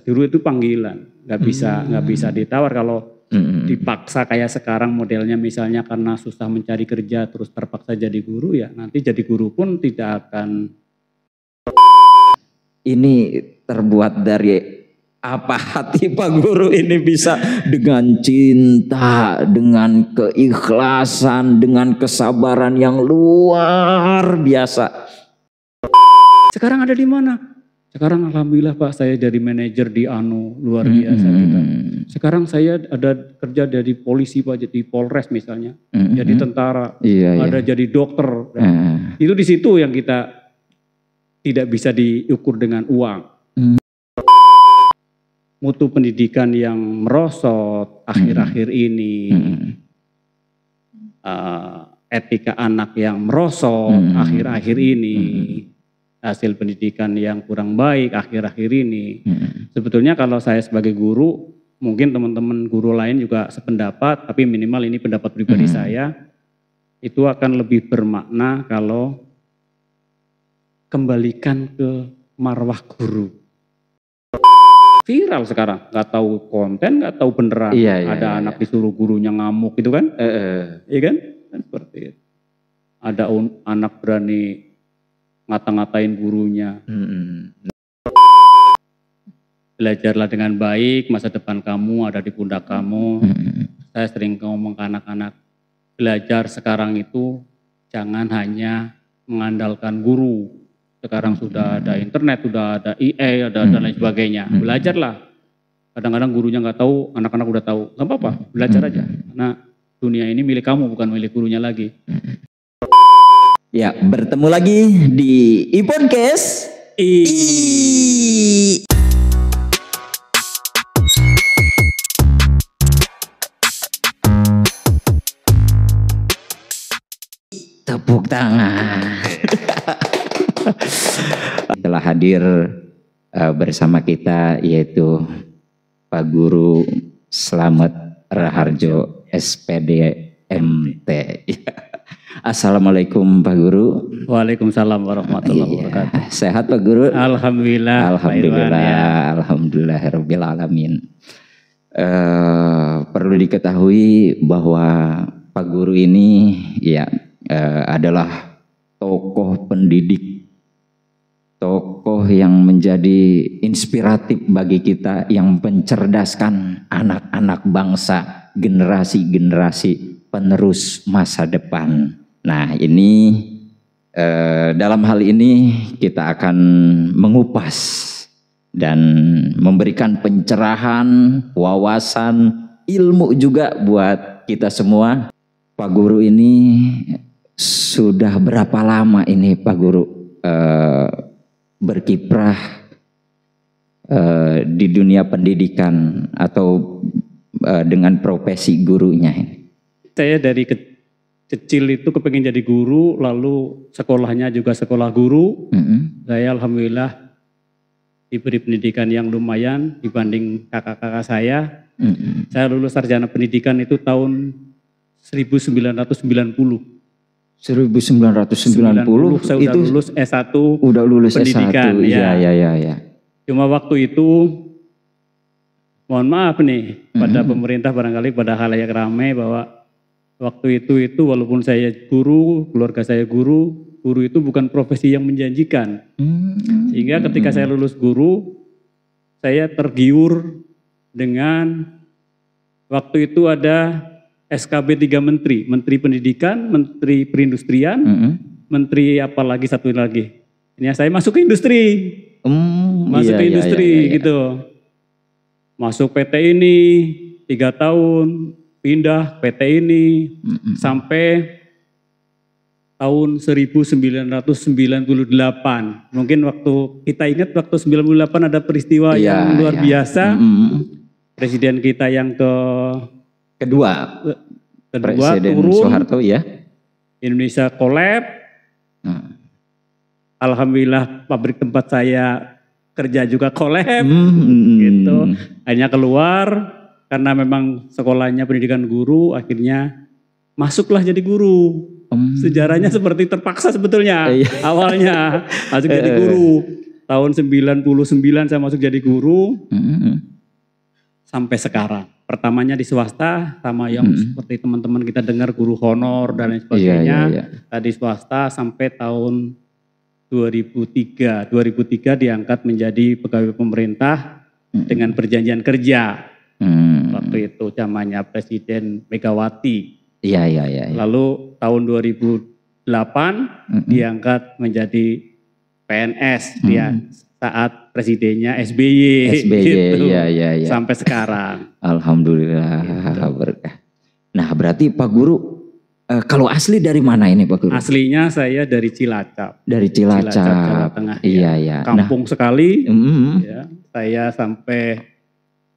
Guru itu panggilan, nggak bisa ditawar. Kalau dipaksa kayak sekarang modelnya misalnya karena susah mencari kerja terus terpaksa jadi guru, ya nanti jadi guru pun tidak akan. Ini terbuat dari apa hati Pak Guru ini bisa dengan cinta, dengan keikhlasan, dengan kesabaran yang luar biasa. Sekarang ada di mana? Sekarang alhamdulillah Pak, saya jadi manajer di Anu, luar biasa kita. Sekarang saya ada kerja dari polisi Pak, jadi Polres misalnya, jadi tentara, ada jadi dokter. Itu di situ yang kita tidak bisa diukur dengan uang. Mutu pendidikan yang merosot akhir-akhir ini, etika anak yang merosot akhir-akhir ini, hasil pendidikan yang kurang baik akhir-akhir ini. Sebetulnya kalau saya sebagai guru, mungkin teman-teman guru lain juga sependapat, tapi minimal ini pendapat pribadi saya, itu akan lebih bermakna kalau kembalikan ke marwah guru. Viral sekarang, nggak tahu konten, nggak tahu beneran. Ada anak disuruh gurunya ngamuk gitu kan? Iya kan? Seperti itu. Ada anak berani ngata-ngatain gurunya. Belajarlah dengan baik, masa depan kamu ada di pundak kamu. Saya sering ngomong ke anak-anak, belajar sekarang itu jangan hanya mengandalkan guru. Sekarang sudah ada internet, sudah ada IA, ada dan lain sebagainya. Belajarlah. Kadang-kadang gurunya nggak tahu, anak-anak udah tahu. Nggak apa-apa, belajar aja. Karena dunia ini milik kamu, bukan milik gurunya lagi. Ya, bertemu lagi di iPodcast. Tepuk tangan. Telah hadir bersama kita yaitu Pak Guru Slamet Raharjo SPD MT. Assalamualaikum Pak Guru. Waalaikumsalam warahmatullahi wabarakatuh. Sehat Pak Guru? Alhamdulillah. Alhamdulillahirabbil alamin. Perlu diketahui bahwa Pak Guru ini ya adalah tokoh pendidik, tokoh yang menjadi inspiratif bagi kita, yang mencerdaskan anak-anak bangsa, generasi-generasi penerus masa depan. Nah ini dalam hal ini kita akan mengupas dan memberikan pencerahan, wawasan, ilmu juga buat kita semua. Pak Guru ini sudah berapa lama ini Pak Guru berkiprah di dunia pendidikan atau dengan profesi gurunya ini? Saya dari kecil itu kepengen jadi guru, lalu sekolahnya juga sekolah guru. Saya alhamdulillah diberi pendidikan yang lumayan dibanding kakak-kakak saya. Saya lulus sarjana pendidikan itu tahun 1990. 1990 saya udah lulus S1. Udah lulus pendidikan, S1. Iya. Cuma waktu itu mohon maaf nih pada pemerintah, barangkali pada halayak ramai, bahwa waktu itu walaupun saya guru, keluarga saya guru itu bukan profesi yang menjanjikan. Sehingga ketika saya lulus guru, saya tergiur dengan waktu itu ada SKB 3 menteri, Menteri Pendidikan, Menteri Perindustrian, Menteri apa lagi satu lagi. Ini saya masuk ke industri, gitu. Masuk PT ini 3 tahun, pindah PT ini sampai tahun 1998. Mungkin waktu kita ingat waktu 98 ada peristiwa yang luar biasa. Presiden kita yang kedua Presiden turun, Soeharto ya. Indonesia collab. Alhamdulillah pabrik tempat saya kerja juga collab, gitu. Hanya keluar karena memang sekolahnya pendidikan guru, akhirnya masuklah jadi guru. Sejarahnya seperti terpaksa sebetulnya awalnya masuk jadi guru. tahun 99 saya masuk jadi guru Mm-mm. sampai sekarang. Pertamanya di swasta sama yang seperti teman-teman kita dengar guru honor dan lain sebagainya. Iya. Tadi swasta sampai tahun 2003. 2003 diangkat menjadi pegawai pemerintah dengan perjanjian kerja. Waktu itu zamannya Presiden Megawati. Iya. Lalu tahun 2008 diangkat menjadi PNS dia saat presidennya SBY. Gitu. Iya. Sampai sekarang. Alhamdulillah Gitu. berkah. Nah, berarti Pak Guru kalau asli dari mana ini Pak Guru? Aslinya saya dari Cilacap. Dari Cilacap. Jawa Tengah. Iya. Kampung sekali. Nah, Ya, saya sampai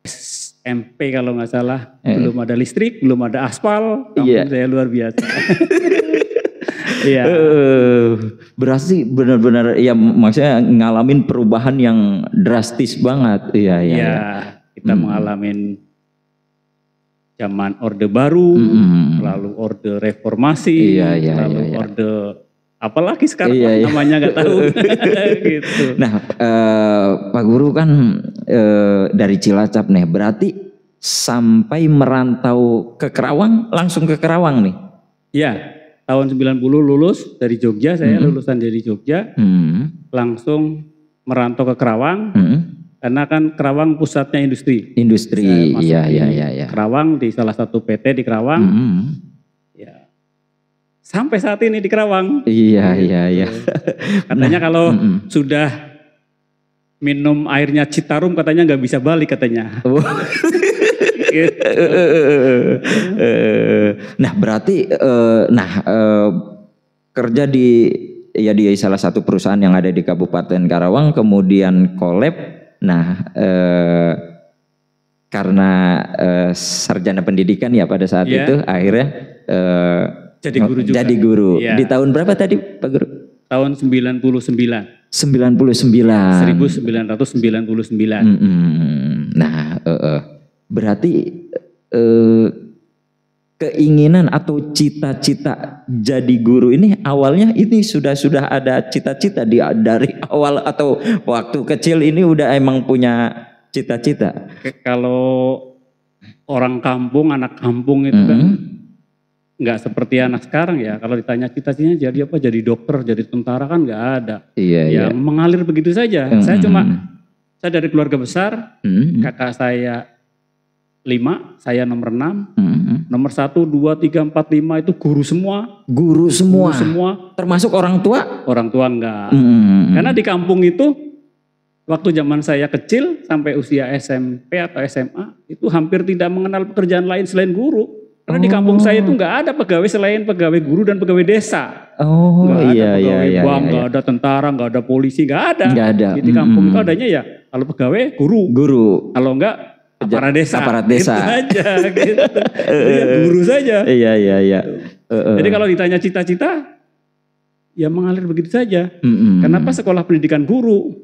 SMP kalau nggak salah belum ada listrik, belum ada aspal. Kampung saya luar biasa. Iya. Berarti benar-benar ya maksudnya ngalamin perubahan yang drastis banget. Iya. Kita mengalami zaman Orde Baru, lalu Orde Reformasi, lalu Orde apalagi sekarang namanya nggak tahu. Gitu. Nah, Pak Guru kan dari Cilacap nih, berarti sampai merantau ke Kerawang, langsung ke Kerawang nih? Ya, tahun 90 lulus dari Jogja, saya lulusan dari Jogja, langsung merantau ke Kerawang, karena kan Kerawang pusatnya industri. Industri, iya. Kerawang di salah satu PT di Kerawang. Ya. Sampai saat ini di Kerawang. Iya. Katanya kalau sudah minum airnya Citarum katanya nggak bisa balik katanya. Nah berarti kerja di salah satu perusahaan yang ada di Kabupaten Karawang, kemudian kolab. Nah karena sarjana pendidikan ya pada saat itu akhirnya jadi guru juga. Jadi guru. Di tahun berapa tadi Pak Guru? Tahun 99. 99. 1999. Nah, berarti keinginan atau cita-cita jadi guru ini awalnya ini sudah ada cita-cita dari awal atau waktu kecil ini udah emang punya cita-cita? Kalau orang kampung, anak kampung itu kan nggak seperti anak sekarang ya. Kalau ditanya cita-citanya jadi apa? Jadi dokter, jadi tentara kan nggak ada. Iya. Mengalir begitu saja. Saya dari keluarga besar, kakak saya 5, saya nomor 6. Nomor 1, 2, 3, 4, 5 itu guru semua. Guru semua. Termasuk orang tua? Orang tua enggak. Karena di kampung itu waktu zaman saya kecil sampai usia SMP atau SMA itu hampir tidak mengenal pekerjaan lain selain guru. Karena di kampung saya itu nggak ada pegawai selain pegawai guru dan pegawai desa. Nggak ada pegawai bank, nggak ada tentara, nggak ada polisi, nggak ada. Di kampung itu adanya ya kalau pegawai guru. Kalau enggak aparat desa. Gitu aja gitu. Ya, guru saja. Iya. Jadi kalau ditanya cita-cita ya mengalir begitu saja. Kenapa sekolah pendidikan guru?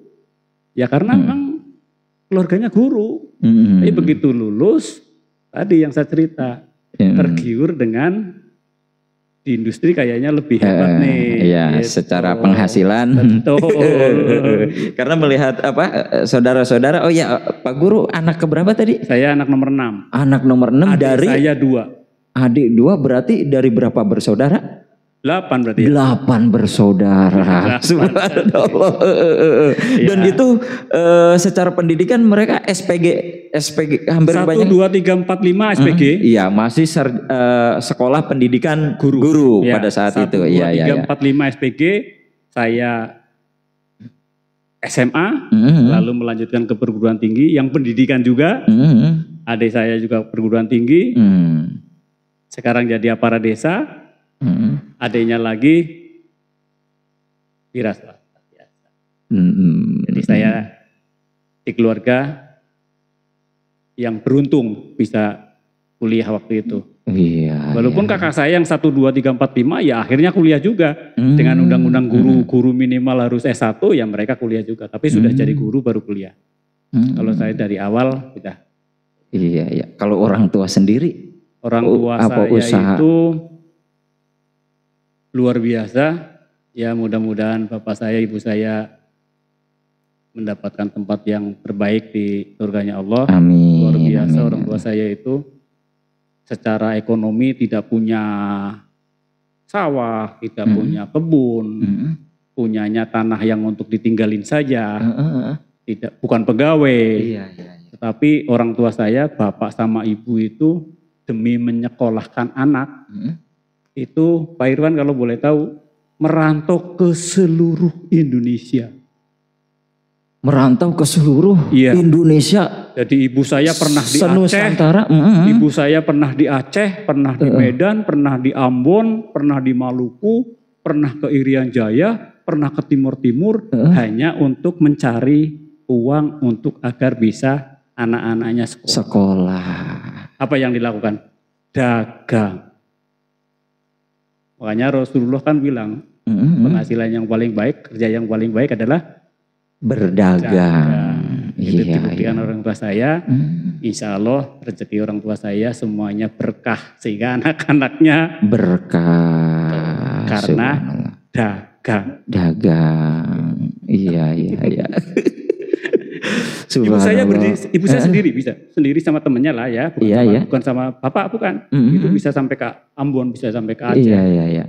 Ya karena memang keluarganya guru. Tapi begitu lulus tadi yang saya cerita tergiur dengan di industri kayaknya lebih hebat nih. Iya, gitu. Secara penghasilan. Betul. Karena melihat saudara-saudara, oh ya Pak Guru anak keberapa tadi? Saya anak nomor 6. Anak nomor 6 adik dari? Saya 2. Adik 2 berarti dari berapa bersaudara? 8 berarti. 8 bersaudara. Subhanallah. Dan itu secara pendidikan mereka SPG hampir 1, banyak. 2, 3, 4, 5 SPG. Iya, masih sekolah pendidikan guru pada saat 1, itu. 2, Iya. 3, 4, 5 SPG. Saya SMA, lalu melanjutkan ke perguruan tinggi yang pendidikan juga. Adik saya juga perguruan tinggi. Sekarang jadi aparat desa. Adanya lagi wira swasta biasa. Jadi saya di keluarga yang beruntung bisa kuliah waktu itu. Iya. Walaupun kakak saya yang 1, 2, 3, 4, 5 ya akhirnya kuliah juga. Dengan undang-undang guru minimal harus S1 ya mereka kuliah juga. Tapi sudah jadi guru baru kuliah. Kalau saya dari awal sudah. Iya. Kalau orang tua sendiri? Orang tua saya usaha? Itu luar biasa, ya mudah-mudahan bapak saya, ibu saya mendapatkan tempat yang terbaik di surganya Allah. Amin. Luar biasa, Amin. orang tua saya itu secara ekonomi tidak punya sawah, tidak punya kebun, punyanya tanah yang untuk ditinggalin saja, bukan pegawai. Iya. Tetapi orang tua saya, bapak sama ibu itu demi menyekolahkan anak, itu Pak Irwan kalau boleh tahu, merantau ke seluruh Indonesia. Merantau ke seluruh Indonesia. Jadi ibu saya pernah di Aceh, ibu saya pernah di Aceh, pernah di Medan, pernah di Ambon, pernah di Maluku, pernah ke Irian Jaya, pernah ke Timur Timur, hanya untuk mencari uang untuk agar bisa anak-anaknya sekolah. Apa yang dilakukan? Dagang. Makanya Rasulullah kan bilang, penghasilan yang paling baik, kerja yang paling baik adalah berdagang. Itu dibuktikan orang tua saya. Insya Allah rezeki orang tua saya semuanya berkah, sehingga anak-anaknya berkah karena dagang. Iya. Ibu saya sendiri sama temennya lah ya, bukan sama bapak, bukan. Itu bisa sampai ke Ambon, bisa sampai ke Aceh. Iya.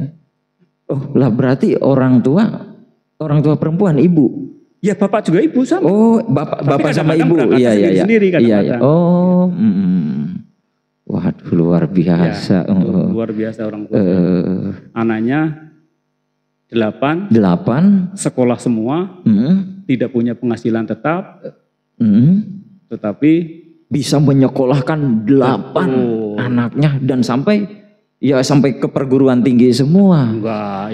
Oh lah, berarti orang tua perempuan ibu. Ya bapak juga ibu sama. Oh bapak sama ibu. Iya. Iya. Oh. Waduh, luar biasa. Luar biasa orang tua. Anaknya 8. Sekolah semua. Tidak punya penghasilan tetap. Tetapi bisa menyekolahkan 8 anaknya dan sampai ke perguruan tinggi semua. Enggak,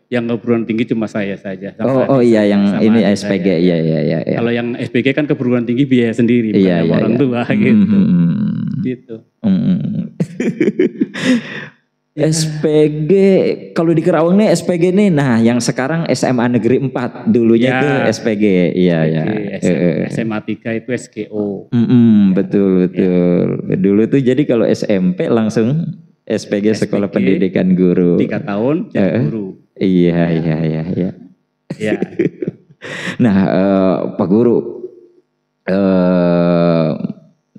yang keperguruan tinggi cuma saya saja. Yang ini SPG. Iya. Kalau yang SPG kan keperguruan tinggi biaya sendiri, bukan orang tua gitu. SPG, kalau di Kerawang nih SPG nih, nah yang sekarang SMA Negeri 4, dulunya itu SPG. Iya. SMA 3 itu SGO. Betul. Dulu tuh jadi kalau SMP langsung SPG Sekolah Pendidikan Guru. 3 tahun jadi guru. Iya. Ya. Nah, Pak Guru,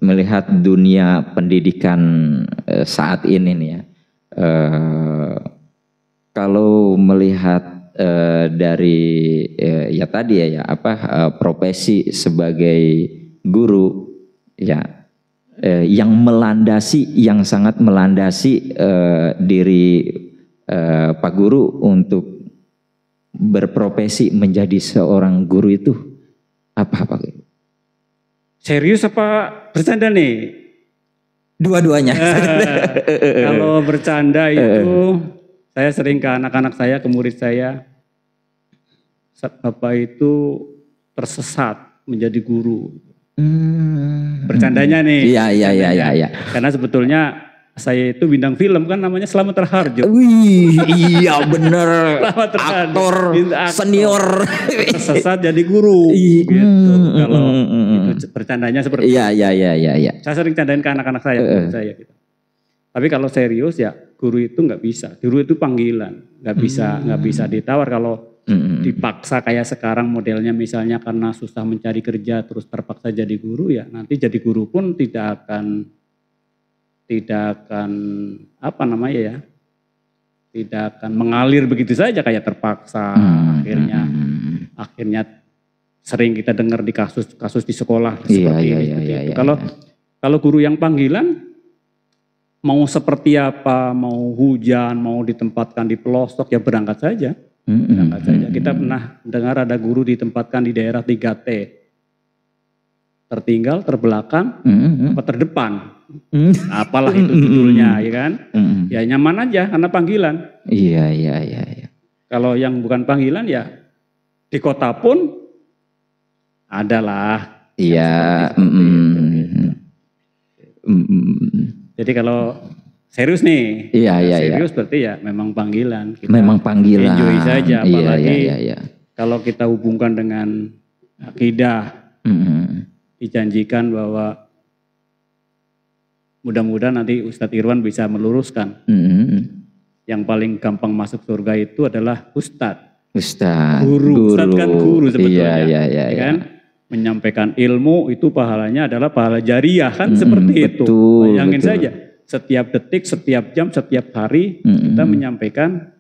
melihat dunia pendidikan saat ini nih ya, kalau melihat dari profesi sebagai guru ya, yang sangat melandasi diri Pak Guru untuk berprofesi menjadi seorang guru itu apa Pak Guru? Serius apa bercanda nih? Dua-duanya. Kalau bercanda itu saya sering ke anak-anak saya, ke murid saya, Bapak itu tersesat menjadi guru. Bercandanya nih. Iya. Karena sebetulnya saya itu bintang film kan, namanya Slamet Raharjo. Wih, iya bener. Aktor senior. Tersesat jadi guru. Gitu. Kalau itu bercandanya seperti itu. Iya. Saya sering candain ke anak-anak saya, gitu. Tapi kalau serius ya, guru itu nggak bisa. Guru itu panggilan, nggak bisa ditawar. Kalau dipaksa kayak sekarang modelnya, misalnya karena susah mencari kerja terus terpaksa jadi guru, ya nanti jadi guru pun tidak akan tidak akan mengalir begitu saja kayak terpaksa. Akhirnya sering kita dengar di kasus di sekolah seperti ini. Kalau guru yang panggilan, mau seperti apa, mau hujan, mau ditempatkan di pelosok, ya berangkat saja. Kita pernah dengar ada guru ditempatkan di daerah 3T. Tertinggal, terbelakang, apa terdepan. Apalah itu judulnya, ya kan? Ya nyaman aja karena panggilan. Iya. Kalau yang bukan panggilan ya di kota pun adalah. Iya. Jadi kalau serius nih, serius berarti ya memang panggilan. Memang panggilan. Enjoy saja, apalagi iya. Kalau kita hubungkan dengan akidah, dijanjikan bahwa mudah-mudahan nanti Ustadz Irwan bisa meluruskan. Yang paling gampang masuk surga itu adalah Ustadz. Ustaz, Ustaz kan guru sebetulnya, iya, ya kan? Menyampaikan ilmu itu pahalanya adalah pahala jariah kan, seperti itu. betul, Bayangin betul. saja, setiap detik, setiap jam, setiap hari kita menyampaikan,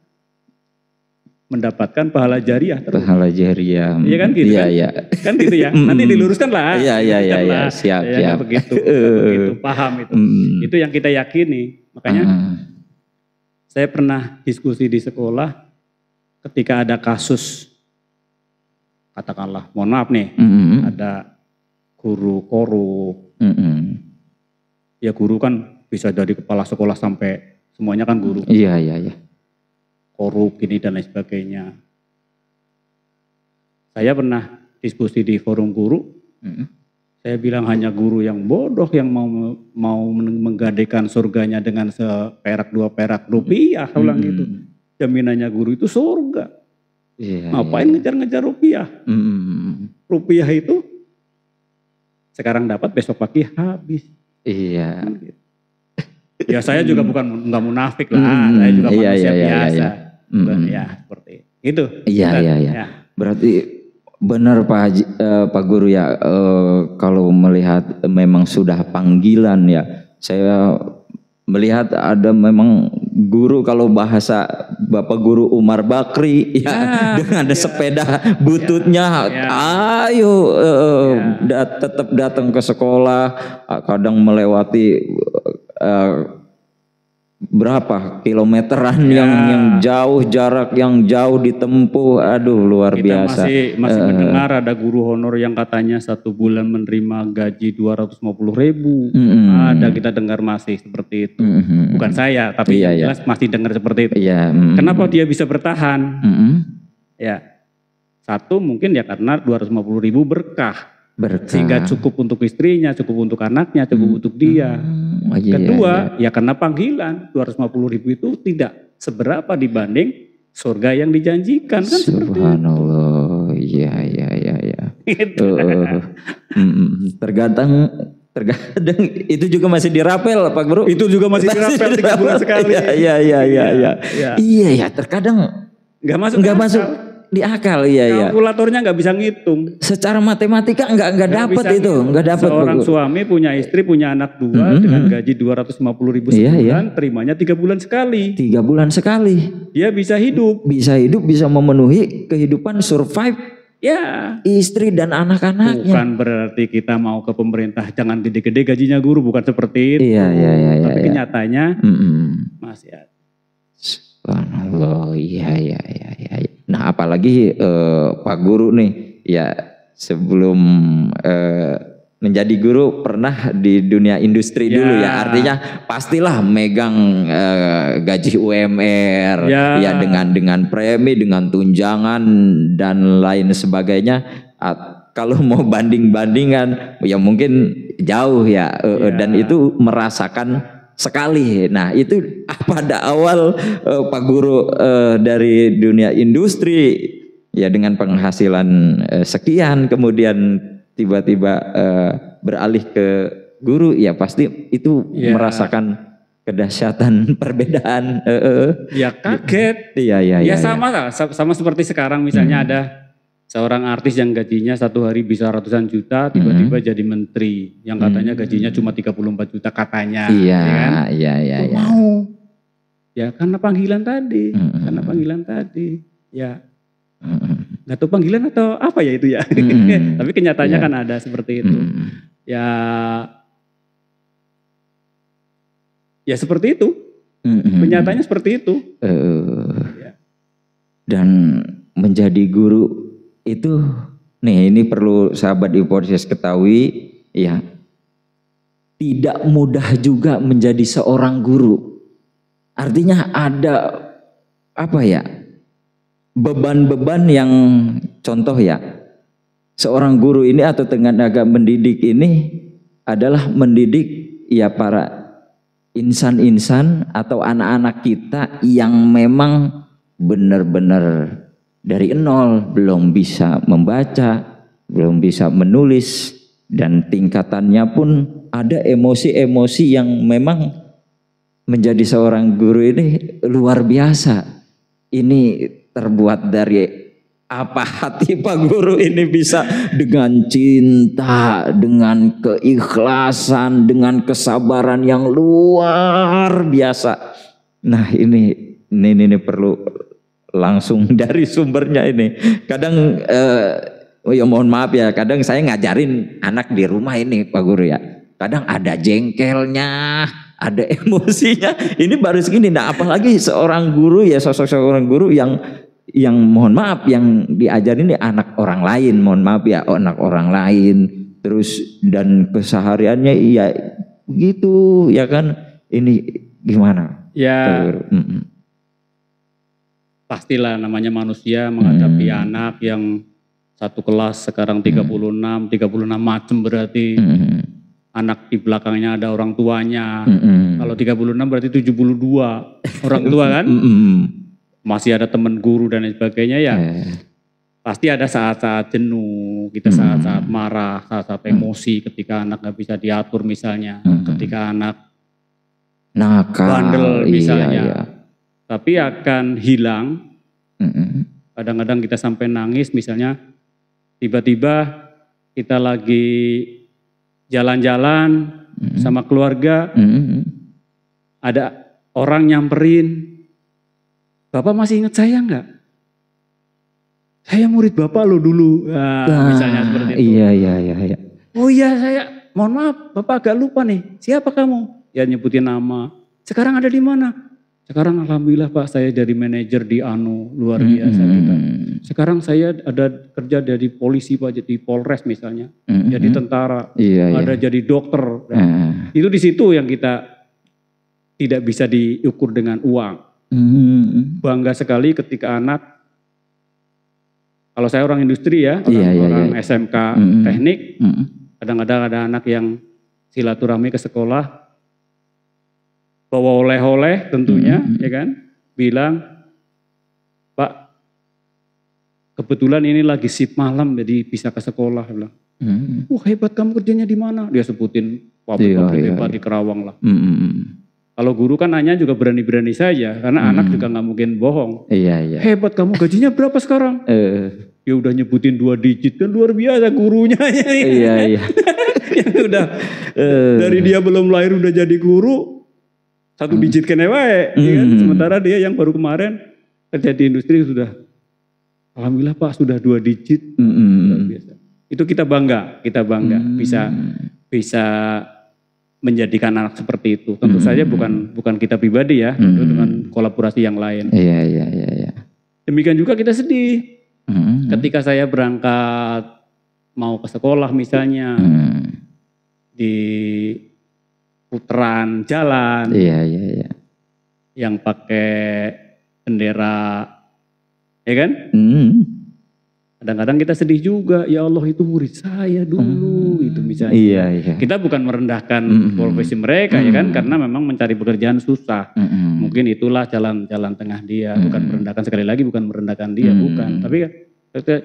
mendapatkan pahala jariah terus. Pahala jariah. Iya kan gitu iya, kan? Iya. Kan gitu ya. Nanti diluruskan lah. Iya, siap, Ya, siap. kan begitu, paham itu. Itu yang kita yakini. Makanya saya pernah diskusi di sekolah ketika ada kasus, katakanlah, mohon maaf nih, ada guru korup. Ya guru kan bisa dari kepala sekolah sampai semuanya kan guru. Iya. Korup gini dan lain sebagainya. Saya pernah diskusi di forum guru. Saya bilang hanya guru yang bodoh yang mau menggadaikan surganya dengan seperak 2 perak rupiah. Saya bilang gitu. Jaminannya guru itu surga. Ngapain ngejar-ngejar rupiah? Rupiah itu sekarang dapat, besok pagi habis. Iya. Ya saya juga nggak munafik lah. Saya juga manusia biasa. Ya seperti itu. Iya. Berarti benar Pak Guru ya, kalau melihat memang sudah panggilan ya. Saya melihat ada memang guru, kalau bahasa Bapak Guru Umar Bakri ya, dengan ada sepeda bututnya, ayo tetap datang ke sekolah, kadang melewati berapa kilometeran yang jauh, jarak yang jauh ditempuh. Aduh, luar biasa. Kita masih mendengar ada guru honor yang katanya 1 bulan menerima gaji 250.000. Ada, kita dengar masih seperti itu. Bukan saya, tapi jelas masih dengar seperti itu. Kenapa dia bisa bertahan? Ya, satu mungkin ya karena 250.000 berkah. Sehingga cukup untuk istrinya, cukup untuk anaknya, cukup untuk dia. Kedua, ya karena panggilan 250.000 itu tidak seberapa dibanding surga yang dijanjikan kan. Subhanallah, iya. Gitu. Terkadang itu juga masih dirapel Pak Guru. Itu juga masih dirapel 3 bulan sekali. Iya. Iya ya, terkadang nggak masuk di akal. Iya. Kalkulatornya nggak bisa ngitung. Secara matematika nggak dapat itu, nggak dapat. Seorang suami punya istri, punya anak 2 dengan gaji 250.000 sebulan, terimanya 3 bulan sekali. 3 bulan sekali. Dia bisa hidup, bisa memenuhi kehidupan, survive. Ya. Istri dan anak-anaknya. Bukan berarti kita mau ke pemerintah jangan gede-gede gajinya guru, bukan seperti itu. Iya. Tapi kenyataanya masih ada. Subhanallah, iya. Nah, apalagi Pak Guru nih, ya sebelum menjadi guru pernah di dunia industri dulu ya. Artinya pastilah megang gaji UMR, ya dengan premi, dengan tunjangan dan lain sebagainya. Kalau mau banding-bandingan, ya mungkin jauh ya. Dan itu merasakan sekali. Nah, itu pada awal Pak Guru dari dunia industri ya dengan penghasilan sekian, kemudian tiba-tiba beralih ke guru, ya pasti itu merasakan kedahsyatan perbedaan. Ya kaget. Iya. Ya sama seperti sekarang misalnya ada seorang artis yang gajinya 1 hari bisa ratusan juta, tiba-tiba jadi menteri yang katanya gajinya cuma 34 juta katanya. Iya. Mau. Ya karena panggilan tadi, Ya. Nggak tahu panggilan atau apa ya itu ya. Tapi kenyataannya kan ada seperti itu. Ya seperti itu. Kenyataannya seperti itu. Dan menjadi guru itu, nih ini perlu sahabat Ipodcast ketahui ya, tidak mudah juga menjadi seorang guru. Artinya ada beban-beban yang, contoh ya, seorang guru ini atau tenaga mendidik ini adalah mendidik ya para insan-insan atau anak-anak kita yang memang benar-benar dari nol, belum bisa membaca, belum bisa menulis, dan tingkatannya pun ada emosi-emosi yang memang menjadi seorang guru ini luar biasa. Ini terbuat dari apa hati Pak Guru ini bisa dengan cinta, dengan keikhlasan, dengan kesabaran yang luar biasa. Nah ini perlu langsung dari sumbernya ini. Kadang ya mohon maaf ya, kadang saya ngajarin anak di rumah ini Pak Guru ya. Kadang ada jengkelnya, ada emosinya. Ini baru segini. Nah apalagi seorang guru ya, sosok seorang guru yang mohon maaf yang diajarin ini anak orang lain, mohon maaf ya, anak orang lain. Terus dan kesehariannya ya gitu ya kan. Ini gimana? Ya pastilah namanya manusia menghadapi anak yang satu kelas sekarang 36 macam berarti. Anak di belakangnya ada orang tuanya. Kalau 36 berarti 72 orang tua kan. Masih ada teman guru dan lain sebagainya ya. Pasti ada saat-saat jenuh, kita saat-saat marah, saat-saat emosi ketika anak gak bisa diatur misalnya. Ketika anak nakal, bandel misalnya. Iya. Tapi akan hilang. Kadang-kadang kita sampai nangis misalnya. Tiba-tiba kita lagi jalan-jalan sama keluarga, ada orang nyamperin, Bapak masih ingat saya enggak? Saya murid Bapak lo dulu, misalnya seperti itu. Iya. Oh iya saya, mohon maaf Bapak agak lupa nih, siapa kamu? Ya nyebutin nama, sekarang ada di mana? Sekarang alhamdulillah Pak saya jadi manajer di Anu, luar biasa kita. Sekarang saya ada kerja dari polisi Pak, jadi Polres misalnya, jadi tentara, ada jadi dokter. Itu di situ yang kita tidak bisa diukur dengan uang. Bangga sekali ketika anak, kalau saya orang industri ya, orang SMK teknik, kadang-kadang ada anak yang silaturahmi ke sekolah, bawa oleh-oleh tentunya, ya kan, bilang, Pak, kebetulan ini lagi shift malam jadi bisa ke sekolah. Bilang, wah hebat kamu kerjanya di mana? Dia sebutin pabrik hebat di Kerawang lah. Kalau guru kan nanya juga berani-berani saja, karena anak juga nggak mungkin bohong. Hebat kamu, gajinya berapa sekarang? Ya udah nyebutin 2 digit, kan luar biasa gurunya. Yang udah dari dia belum lahir udah jadi guru. 1 digit kene wae, kan? Sementara dia yang baru kemarin kerja di industri sudah, alhamdulillah Pak sudah 2 digit, biasa. Itu kita bangga bisa menjadikan anak seperti itu. Tentu saja bukan kita pribadi ya, itu dengan kolaborasi yang lain. Iya. Demikian juga kita sedih, ketika saya berangkat mau ke sekolah misalnya di putaran jalan, yang pakai bendera, ya kan? Kadang-kadang kita sedih juga, ya Allah itu murid saya dulu, itu misalnya. Kita bukan merendahkan profesi mereka, ya kan? Karena memang mencari pekerjaan susah. Mungkin itulah jalan tengah dia, bukan merendahkan, sekali lagi bukan merendahkan dia, bukan. Tapi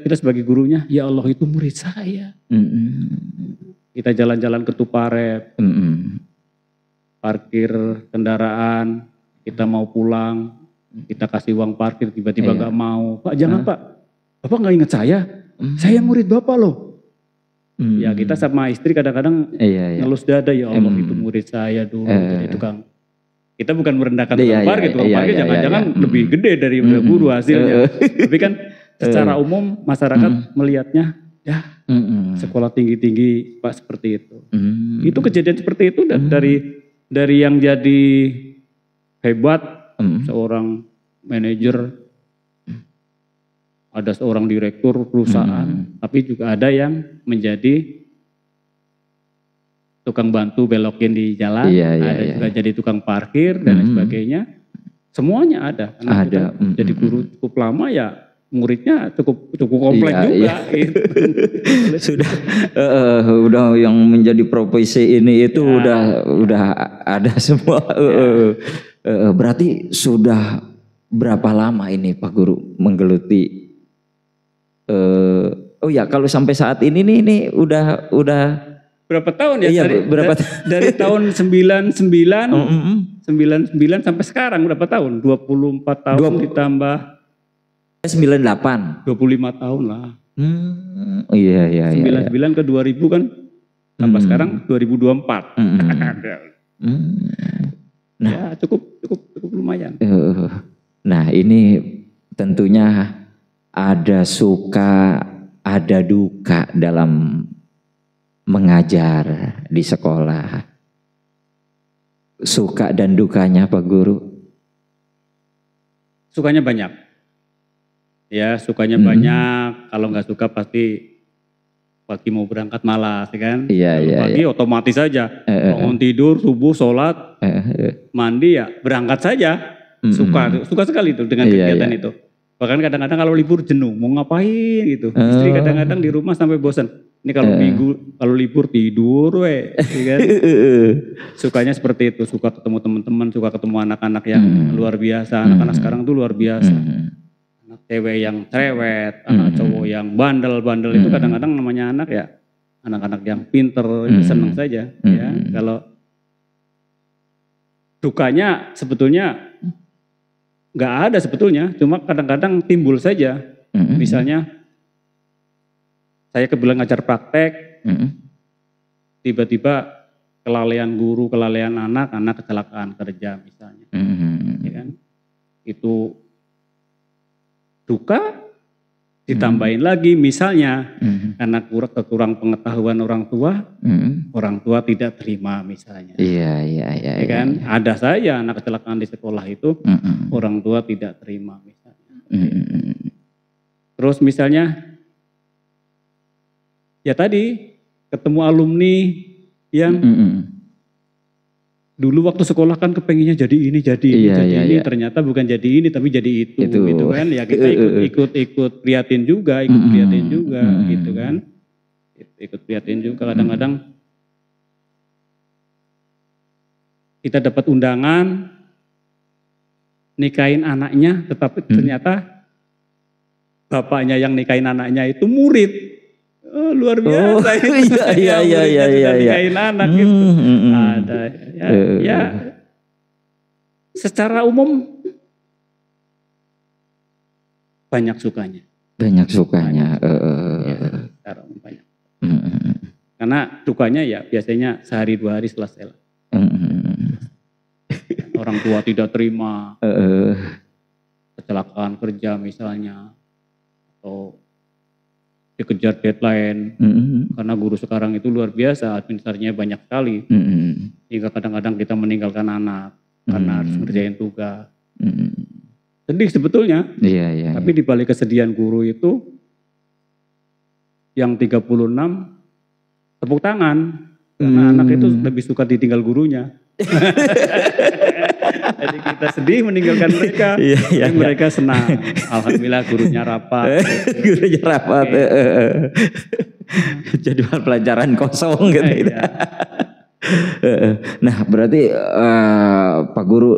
kita sebagai gurunya, ya Allah itu murid saya. Kita jalan-jalan ke Tuparet. Parkir kendaraan, kita mau pulang, kita kasih uang parkir, tiba-tiba gak mau. Pak jangan Pak, Bapak gak ingat saya murid Bapak loh. Ya kita sama istri kadang-kadang ngelus dada, ya Allah itu murid saya dulu, jadi tukang. Kita bukan merendahkan tukang parkir, jangan-jangan lebih gede dari guru hasilnya. Tapi kan secara umum masyarakat melihatnya, ya sekolah tinggi-tinggi Pak seperti itu. Itu kejadian seperti itu dari yang jadi hebat, seorang manajer, ada seorang direktur perusahaan, tapi juga ada yang menjadi tukang bantu belokin di jalan, ada juga jadi tukang parkir dan lain sebagainya. Semuanya ada. Karena jadi guru cukup lama ya, muridnya cukup komplek juga. Gitu. Udah yang menjadi profesi ini itu udah ada semua. Berarti sudah berapa lama ini Pak Guru menggeluti? Kalau sampai saat ini nih udah berapa tahun ya? Dari tahun 99 sampai sekarang berapa tahun? 24 tahun ditambah 98. 25 tahun lah. Iya iya iya. 99 ke 2000 kan sampai sekarang 2024. Nah, ya cukup lumayan. Nah ini tentunya ada suka, ada duka dalam mengajar di sekolah. Suka dan dukanya Pak Guru? Sukanya banyak. Ya, sukanya banyak. Kalau nggak suka pasti pagi mau berangkat malas, ya kan? Iya, Kalau iya, pagi otomatis saja. Bangun tidur, subuh, sholat, mandi ya berangkat saja. Suka sekali itu dengan kegiatan itu. Bahkan kadang-kadang kalau libur jenuh, mau ngapain gitu. Istri kadang-kadang di rumah sampai bosan. Ini kalau libur tidur, ya kan? Sukanya seperti itu. Suka ketemu teman-teman, suka ketemu anak-anak yang luar biasa. Anak-anak sekarang tuh luar biasa. Anak cewek yang cerewet, anak cowok yang bandel-bandel itu kadang-kadang namanya anak ya. Anak-anak yang pinter itu senang saja. Ya, kalau dukanya sebetulnya nggak ada sebetulnya, cuma kadang-kadang timbul saja. Misalnya saya kebetulan ngajar praktek, tiba-tiba kelalaian guru, kelalaian anak kecelakaan kerja misalnya, ya kan? Itu duka, ditambahin lagi misalnya karena kurang pengetahuan orang tua tidak terima misalnya. Iya. Ya kan? Ada saya anak kecelakaan di sekolah itu, orang tua tidak terima misalnya. Terus misalnya, ya tadi ketemu alumni yang dulu waktu sekolah kan kepengennya jadi ini, ternyata bukan jadi ini tapi jadi itu gitu kan. Ya kita ikut prihatin juga, gitu kan. Ikut prihatin juga kadang-kadang kita dapat undangan nikahin anaknya, tetapi ternyata bapaknya yang nikahin anaknya itu murid. Luar biasa. Iya. Nikahin anak gitu. Ada ya secara umum banyak sukanya. Ya, secara umum banyak. Karena dukanya ya biasanya sehari 2 hari selesai. Orang tua tidak terima, kecelakaan kerja misalnya, atau dikejar deadline, karena guru sekarang itu luar biasa, administrasinya banyak sekali, hingga kadang-kadang kita meninggalkan anak karena harus ngerjain tugas. Sedih sebetulnya, tapi di balik kesedihan guru itu, yang 36 tepuk tangan, karena anak itu lebih suka ditinggal gurunya. Jadi kita sedih meninggalkan mereka, tapi mereka senang. Alhamdulillah gurunya rapat. Jadi pelajaran kosong gitu. Nah berarti Pak Guru,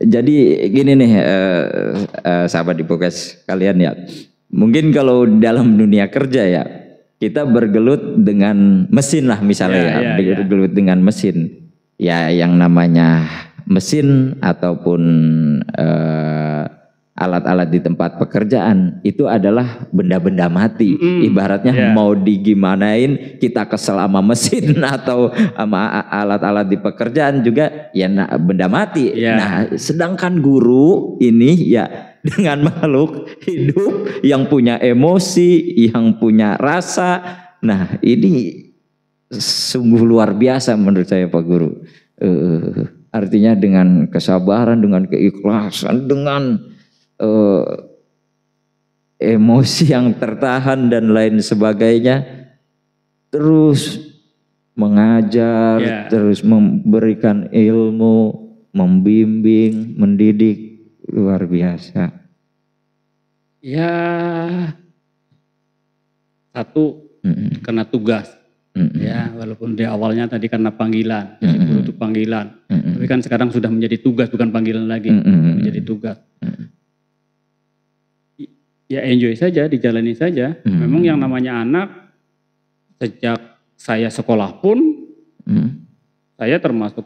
jadi gini nih sahabat Hipokes kalian ya. Mungkin kalau dalam dunia kerja ya, kita bergelut dengan mesin lah misalnya bergelut dengan mesin. Ya yang namanya mesin ataupun alat-alat di tempat pekerjaan itu adalah benda-benda mati. Ibaratnya mau digimanain kita kesel sama mesin atau sama alat-alat di pekerjaan juga ya benda mati. Nah sedangkan guru ini ya dengan makhluk hidup yang punya emosi, yang punya rasa. Nah ini sungguh luar biasa menurut saya Pak Guru. Artinya dengan kesabaran, dengan keikhlasan, dengan emosi yang tertahan dan lain sebagainya, terus mengajar, terus memberikan ilmu, membimbing, mendidik, luar biasa. Ya, satu karena tugas. Ya, walaupun di awalnya tadi karena panggilan, jadi guru itu panggilan, tapi kan sekarang sudah menjadi tugas, bukan panggilan lagi, menjadi tugas. Ya enjoy saja, dijalani saja. Memang yang namanya anak, sejak saya sekolah pun, saya termasuk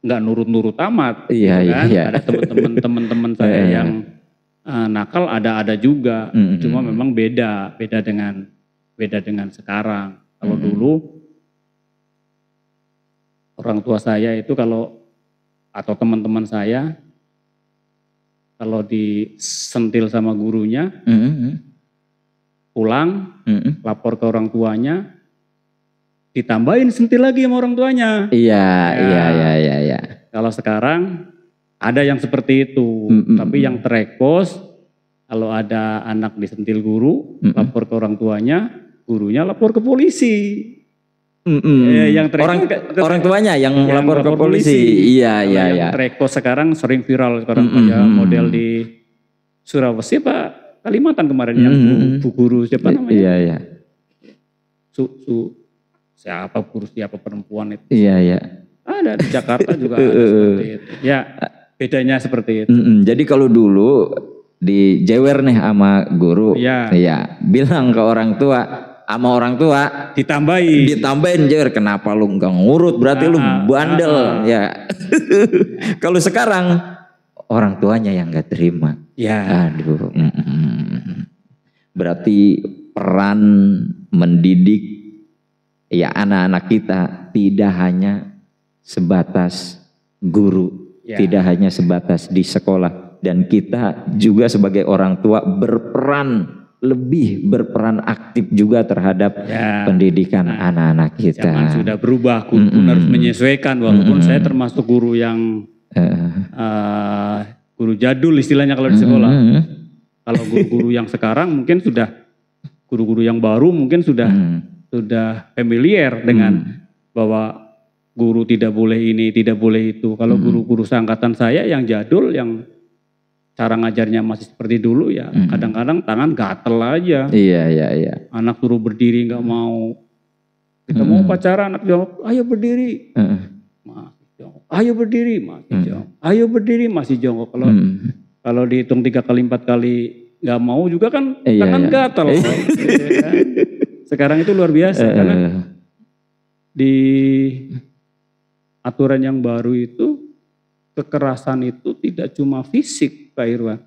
nggak nurut-nurut amat, Iya, gitu iya, kan. iya. Ada teman-teman saya yang nakal, ada juga. Cuma memang beda dengan sekarang. Kalau dulu orang tua saya itu atau teman-teman saya kalau disentil sama gurunya, pulang lapor ke orang tuanya, ditambahin sentil lagi sama orang tuanya. Iya. Kalau sekarang ada yang seperti itu, tapi yang terekspos kalau ada anak disentil guru, lapor ke orang tuanya, gurunya lapor ke polisi. Yang orang tuanya yang lapor ke polisi. Iya. Yang terekspos sekarang sering viral sekarang kayak model di Sulawesi Pak, Kalimantan kemarin yang bu guru siapa namanya? Iya. Siapa guru siapa perempuan itu? Iya. Ada di Jakarta juga ada seperti itu. Ya, bedanya seperti itu. Jadi kalau dulu dijewer nih sama guru, iya, bilang ke orang tua, sama orang tua ditambahin jewer, kenapa lu nggak ngurut, berarti lu bandel, ya. Kalau sekarang orang tuanya yang nggak terima, ya. Aduh, berarti peran mendidik ya anak-anak kita tidak hanya sebatas guru, tidak hanya sebatas di sekolah, dan kita juga sebagai orang tua lebih berperan aktif juga terhadap pendidikan anak-anak kita. Zaman sudah berubah, guru pun harus menyesuaikan, walaupun saya termasuk guru yang guru jadul istilahnya kalau di sekolah. Kalau guru-guru yang sekarang mungkin sudah, guru-guru yang baru mungkin sudah familiar dengan bahwa guru tidak boleh ini, tidak boleh itu. Kalau guru-guru seangkatan saya yang jadul, yang cara ngajarnya masih seperti dulu ya, kadang-kadang tangan gatel aja. Iya. Anak suruh berdiri nggak mau. Kita mau upacara, anak jawab, ayo berdiri. Masih jongkok. Ayo berdiri, masih jongkok. Ayo berdiri, masih jongkok. Kalau dihitung 3 kali 4 kali nggak mau juga kan tangan gatel. Sekarang itu luar biasa karena di aturan yang baru itu kekerasan itu tidak cuma fisik, Pak Irwan.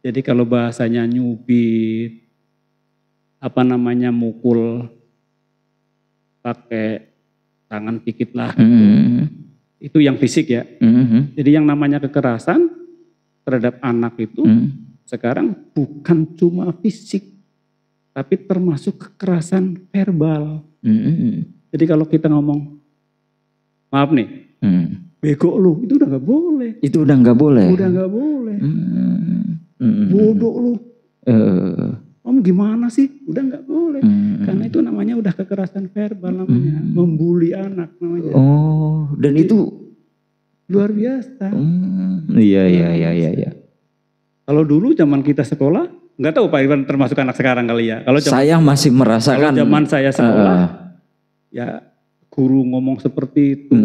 Jadi kalau bahasanya nyubit, mukul pakai tangan dikit lah, itu yang fisik ya. Jadi yang namanya kekerasan terhadap anak itu sekarang bukan cuma fisik, tapi termasuk kekerasan verbal. Jadi kalau kita ngomong, maaf nih, bego lu, itu udah nggak boleh. Itu udah nggak boleh. Udah nggak boleh. Bodoh lu. Om gimana sih? Udah nggak boleh. Karena itu namanya udah kekerasan verbal namanya, membuli anak namanya. Oh, dan itu luar biasa. Iya. Kalau dulu zaman kita sekolah, nggak tahu Pak Irwan termasuk anak sekarang kali ya. Kalau saya masih merasakan. Kalau zaman saya sekolah, ya guru ngomong seperti itu.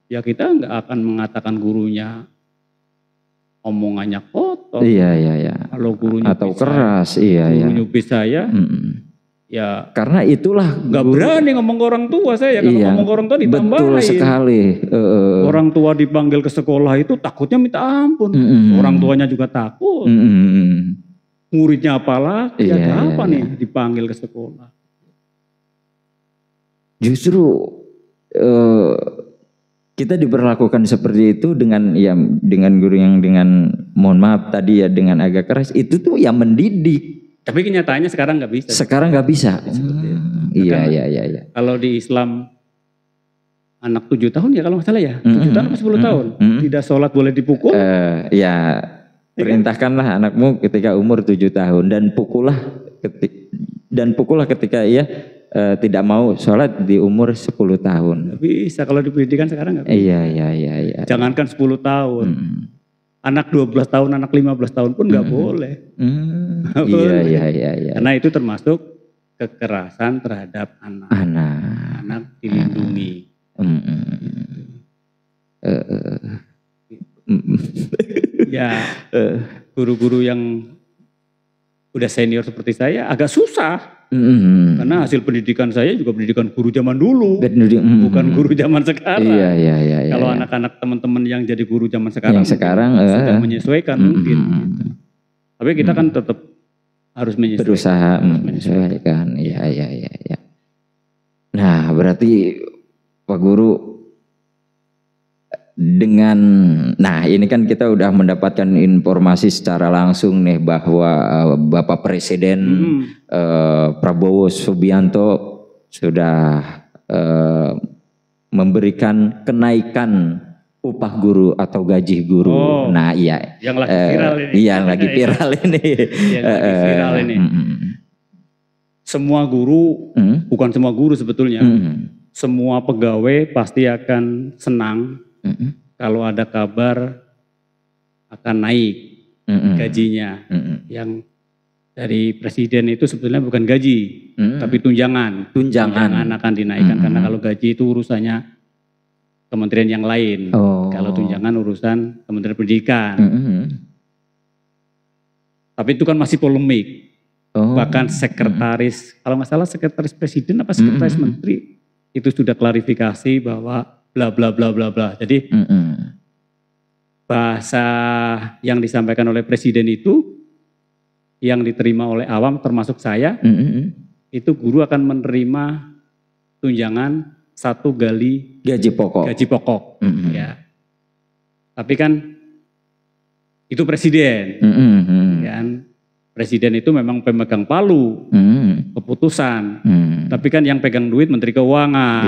Ya kita nggak akan mengatakan gurunya omongannya kotor. Iya. Kalau gurunya atau keras, iya. Nyubit saya, ya karena itulah nggak berani ngomong ke orang tua saya. Kalau ngomong ke orang tua ditambahin. Betul sekali. Orang tua dipanggil ke sekolah itu takutnya minta ampun. Orang tuanya juga takut. Muridnya apalah, apa nih dipanggil ke sekolah. Justru kita diperlakukan seperti itu dengan guru yang dengan mohon maaf tadi ya dengan agak keras, itu tuh yang mendidik. Tapi kenyataannya sekarang nggak bisa. Sekarang nggak bisa. Iya. Kalau di Islam anak 7 tahun ya kalau nggak salah ya, 7 tahun atau 10 tahun tidak sholat boleh dipukul. Perintahkanlah anakmu ketika umur 7 tahun dan pukullah ketika ia tidak mau sholat di umur 10 tahun. Bisa kalau di pendidikan sekarang nggak bisa. Iya. Jangankan 10 tahun. Anak 12 tahun, anak 15 tahun pun nggak boleh. Iya. Karena itu termasuk kekerasan terhadap anak. Anak dilindungi. Ya, guru-guru yang udah senior seperti saya agak susah. Karena hasil pendidikan saya juga pendidikan guru zaman dulu, bukan guru zaman sekarang. Iya. Kalau anak-anak teman-teman yang jadi guru zaman sekarang, sudah menyesuaikan mungkin. Gitu. Tapi kita kan tetap harus menyesuaikan. Berusaha menyesuaikan. Iya. Nah, berarti Pak Guru ini kan kita udah mendapatkan informasi secara langsung nih bahwa Bapak Presiden Prabowo Subianto sudah memberikan kenaikan upah guru atau gaji guru. Nah, iya. Yang lagi viral ini. Iya, lagi viral ini. Semua guru, bukan semua guru sebetulnya. Semua pegawai pasti akan senang kalau ada kabar akan naik gajinya. Yang dari presiden itu sebetulnya bukan gaji, tapi tunjangan. Tunjangan akan dinaikkan karena kalau gaji itu urusannya kementerian yang lain. Kalau tunjangan urusan Kementerian Pendidikan. Tapi itu kan masih polemik. Bahkan sekretaris, kalau nggak salah sekretaris presiden apa sekretaris menteri itu sudah klarifikasi bahwa bla bla bla bla bla. Jadi bahasa yang disampaikan oleh presiden itu yang diterima oleh awam termasuk saya, itu guru akan menerima tunjangan 1 kali gaji pokok. Ya. Tapi kan itu presiden, kan presiden itu memang pemegang palu keputusan. Tapi kan yang pegang duit Menteri Keuangan,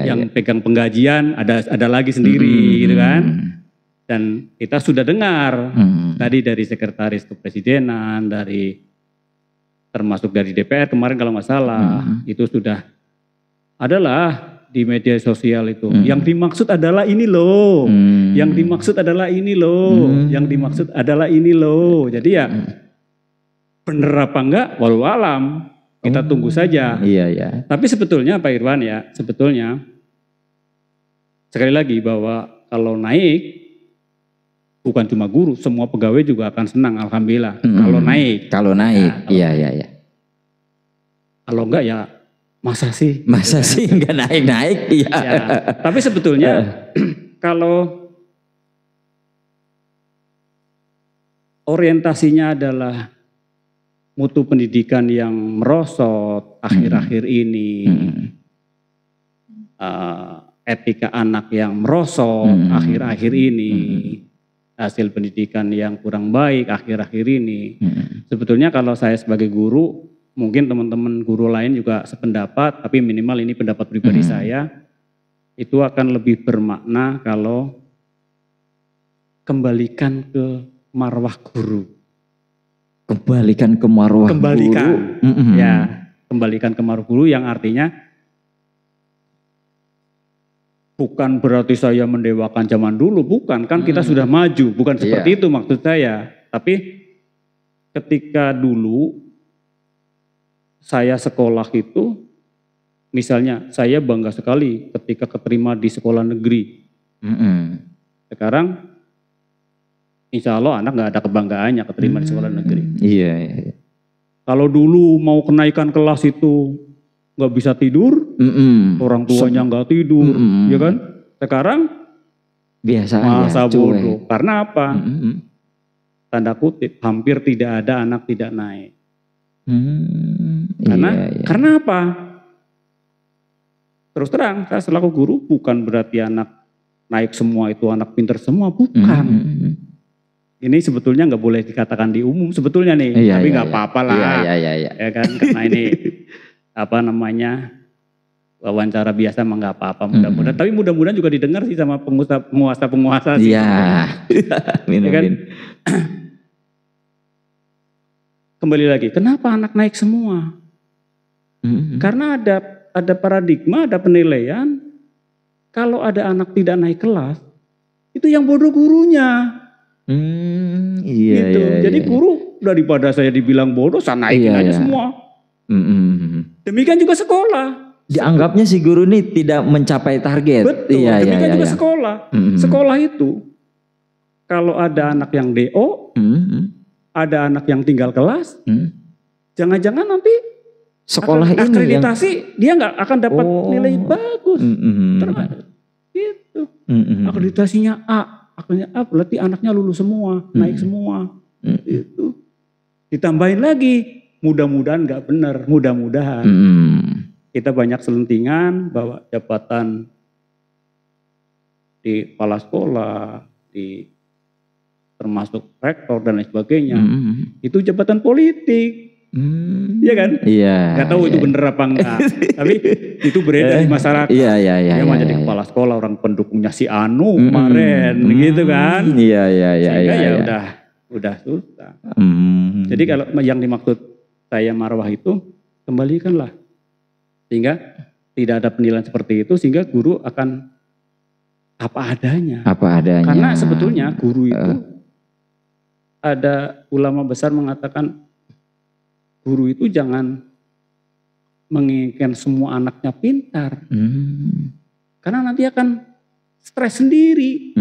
yang pegang penggajian ada lagi sendiri, gitu kan. Dan kita sudah dengar tadi dari sekretaris kepresidenan, termasuk dari DPR kemarin kalau nggak salah, itu sudah adalah di media sosial itu. Yang dimaksud adalah ini loh, yang dimaksud adalah ini loh, yang dimaksud adalah ini loh. Jadi ya bener apa enggak, walau alam, kita tunggu saja. Iya. Tapi sebetulnya Pak Irwan ya, sebetulnya sekali lagi bahwa kalau naik, bukan cuma guru, semua pegawai juga akan senang, alhamdulillah. Kalau naik, iya. Kalau enggak ya masa sih enggak naik-naik, iya. Ya, tapi sebetulnya kalau orientasinya adalah mutu pendidikan yang merosot akhir-akhir ini, etika anak yang merosot akhir-akhir ini, hasil pendidikan yang kurang baik akhir-akhir ini. Sebetulnya kalau saya sebagai guru, mungkin teman-teman guru lain juga sependapat, tapi minimal ini pendapat pribadi saya, itu akan lebih bermakna kalau kembalikan ke marwah guru. Kembalikan ke marwah guru. Ya, kembalikan ke marwah guru yang artinya bukan berarti saya mendewakan zaman dulu, bukan. Kan kita sudah maju, bukan seperti itu maksud saya. Tapi ketika dulu saya sekolah itu, misalnya saya bangga sekali ketika keterima di sekolah negeri. Sekarang insya Allah anak gak ada kebanggaannya keterima di sekolah negeri. Iya. Kalau dulu mau kenaikan kelas itu gak bisa tidur, orang tuanya gak tidur, ya kan? Sekarang biasa masa bodoh. Karena apa? Tanda kutip, hampir tidak ada anak tidak naik. Karena apa? Terus terang, saya selaku guru bukan berarti anak naik semua itu anak pintar semua, bukan. Ini sebetulnya nggak boleh dikatakan di umum sebetulnya nih, tapi nggak apa-apa lah, ya kan? Karena ini apa namanya wawancara biasa mah nggak apa-apa, mudah-mudahan. Tapi mudah-mudahan juga didengar sih sama penguasa sih. Iya. Ya kan? Kembali lagi, kenapa anak naik semua? Karena ada paradigma, ada penilaian, kalau ada anak tidak naik kelas, itu yang bodoh gurunya. Gitu. Jadi guru daripada saya dibilang bodoh, saya naikin aja semua. Demikian juga sekolah. Dianggapnya si guru ini tidak mencapai target. Betul, demikian juga sekolah. Sekolah itu, kalau ada anak yang DO, ada anak yang tinggal kelas, jangan-jangan nanti sekolah ini yang akreditasi dia nggak akan dapat nilai bagus. Gitu. Akreditasinya A, akhirnya A berarti anaknya lulus semua, naik semua. Itu ditambahin lagi, mudah-mudahan nggak benar, mudah-mudahan kita banyak selentingan bawa jabatan di kepala sekolah, di termasuk rektor dan lain sebagainya, itu jabatan politik. Iya kan? Iya. Gak tahu itu bener apa enggak. Tapi itu beredar di masyarakat. Iya. Dia mau jadi kepala sekolah, orang pendukungnya si Anu kemarin, gitu kan? Iya. Sehingga ya udah susah. Jadi kalau yang dimaksud saya marwah itu, kembalikanlah. Sehingga tidak ada penilaian seperti itu, sehingga guru akan apa adanya. Karena sebetulnya guru itu, ada ulama besar mengatakan, guru itu jangan menginginkan semua anaknya pintar. Karena nanti akan stres sendiri.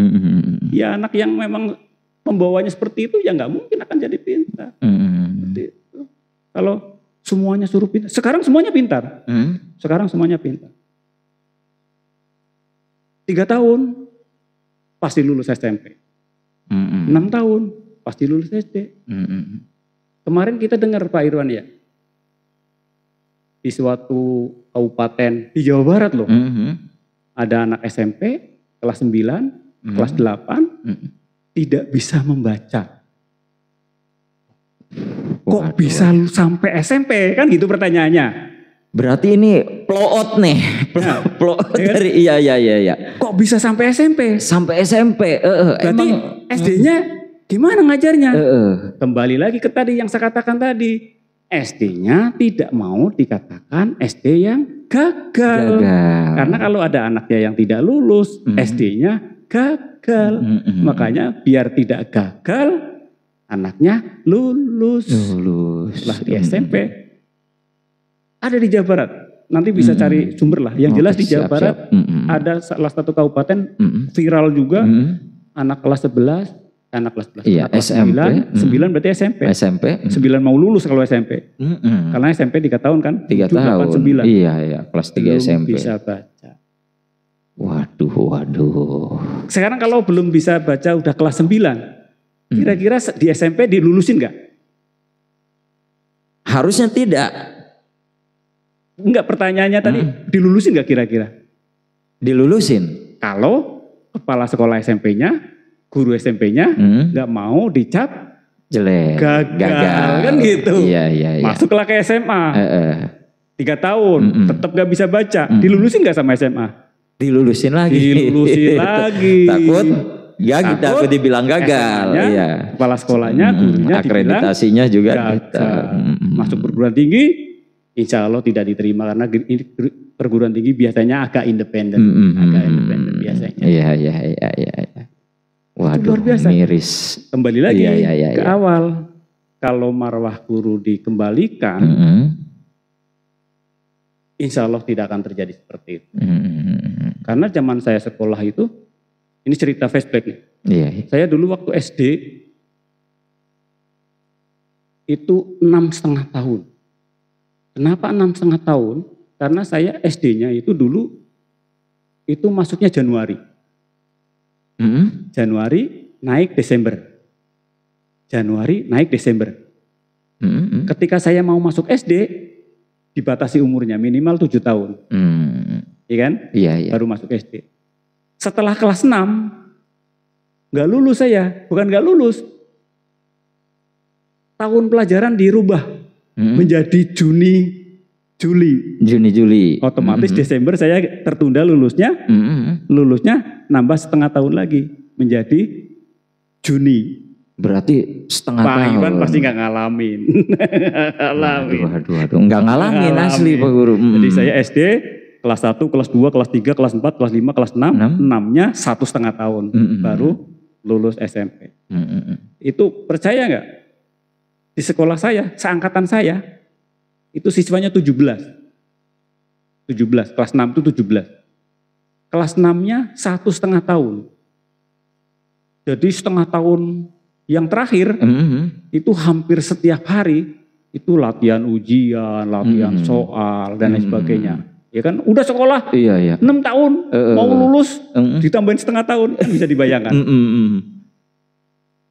Ya anak yang memang membawanya seperti itu ya nggak mungkin akan jadi pintar. Seperti itu. Kalau semuanya suruh pintar. Sekarang semuanya pintar. Sekarang semuanya pintar. 3 tahun pasti lulus SMP. 6 tahun pasti lulus SD. Kemarin kita dengar Pak Irwan ya, di suatu kabupaten di Jawa Barat loh, ada anak SMP kelas 9, kelas 8, tidak bisa membaca. Kok bisa sampai SMP? Kan gitu pertanyaannya. Berarti ini plot nih, plot dari iya. Kok bisa sampai SMP? Sampai SMP. Berarti SD-nya gimana ngajarnya? Kembali lagi ke tadi yang saya katakan tadi. SD-nya tidak mau dikatakan SD yang gagal. Karena kalau ada anaknya yang tidak lulus, SD-nya gagal. Makanya biar tidak gagal, anaknya lulus. Lah di SMP. Ada di Jawa Barat. Nanti bisa cari sumber lah. Yang jelas di Jawa Barat ada salah satu kabupaten viral juga. Anak kelas 11. Anak kelas 11, iya, kelas SMP, 9 berarti SMP. 9 mau lulus kalau SMP. Karena SMP 3 tahun kan? 3 tahun. 9. Iya, kelas 3 belum SMP. Bisa baca. Waduh. Sekarang kalau belum bisa baca udah kelas 9. Kira-kira di SMP dilulusin nggak? Harusnya tidak. Enggak, pertanyaannya tadi dilulusin nggak kira-kira? Dilulusin. Kalau kepala sekolah SMP-nya, guru SMP-nya nggak mau dicap jelek, gagal kan gitu. Iya. Masuklah ke SMA, 3 tahun, tetap nggak bisa baca, dilulusin nggak sama SMA? Dilulusin lagi. Takut dibilang gagal. Iya. Kepala sekolahnya, gurunya akreditasinya juga gagal. Masuk perguruan tinggi, insya Allah tidak diterima karena ini perguruan tinggi biasanya agak independen, biasanya. Iya. Waduh, luar biasa. Miris. Kembali lagi ke awal. Kalau marwah guru dikembalikan, insya Allah tidak akan terjadi seperti itu. Karena zaman saya sekolah itu, ini cerita flashback nih. Iya. Saya dulu waktu SD, itu 6,5 tahun. Kenapa 6,5 tahun? Karena saya SD-nya itu dulu, itu masuknya Januari. Januari naik Desember. Ketika saya mau masuk SD, dibatasi umurnya minimal 7 tahun. Iya kan? Iya. Baru masuk SD. Setelah kelas 6, nggak lulus saya. Bukan nggak lulus. Tahun pelajaran dirubah menjadi Juni, Juli. Otomatis Desember saya tertunda lulusnya. Lulusnya nambah setengah tahun lagi menjadi Juni. Berarti setengah tahun. Pak Iwan pasti nggak ngalamin. Waduh. Nggak ngalamin asli Pak Guru. Jadi saya SD kelas 1, kelas 2, kelas 3, kelas 4, kelas 5, kelas 6. 6-nya 1,5 tahun. Baru lulus SMP. Itu percaya nggak? Di sekolah saya, seangkatan saya, itu siswanya 17. Kelas 6 itu 17. Kelas 6-nya 1,5 tahun. Jadi setengah tahun yang terakhir, itu hampir setiap hari itu latihan ujian, latihan soal dan lain sebagainya. Ya kan, udah sekolah Iya. 6 tahun, mau lulus ditambahin setengah tahun, kan bisa dibayangkan.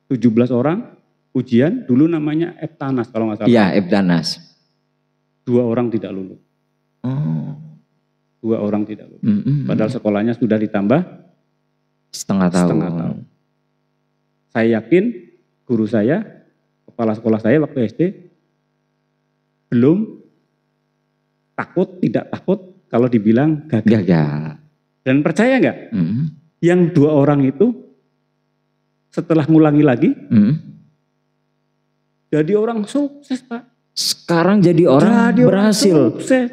17 orang ujian, dulu namanya Eptanas kalau nggak salah. Iya, Eptanas. 2 orang tidak lulus. 2 orang tidak lulus. Padahal sekolahnya sudah ditambah setengah tahun. Saya yakin guru saya, kepala sekolah saya waktu SD, belum tidak takut kalau dibilang gagal. Dan percaya nggak? Yang 2 orang itu setelah ngulangi lagi, jadi orang sukses, Pak. Sekarang jadi orang berhasil. Sukses.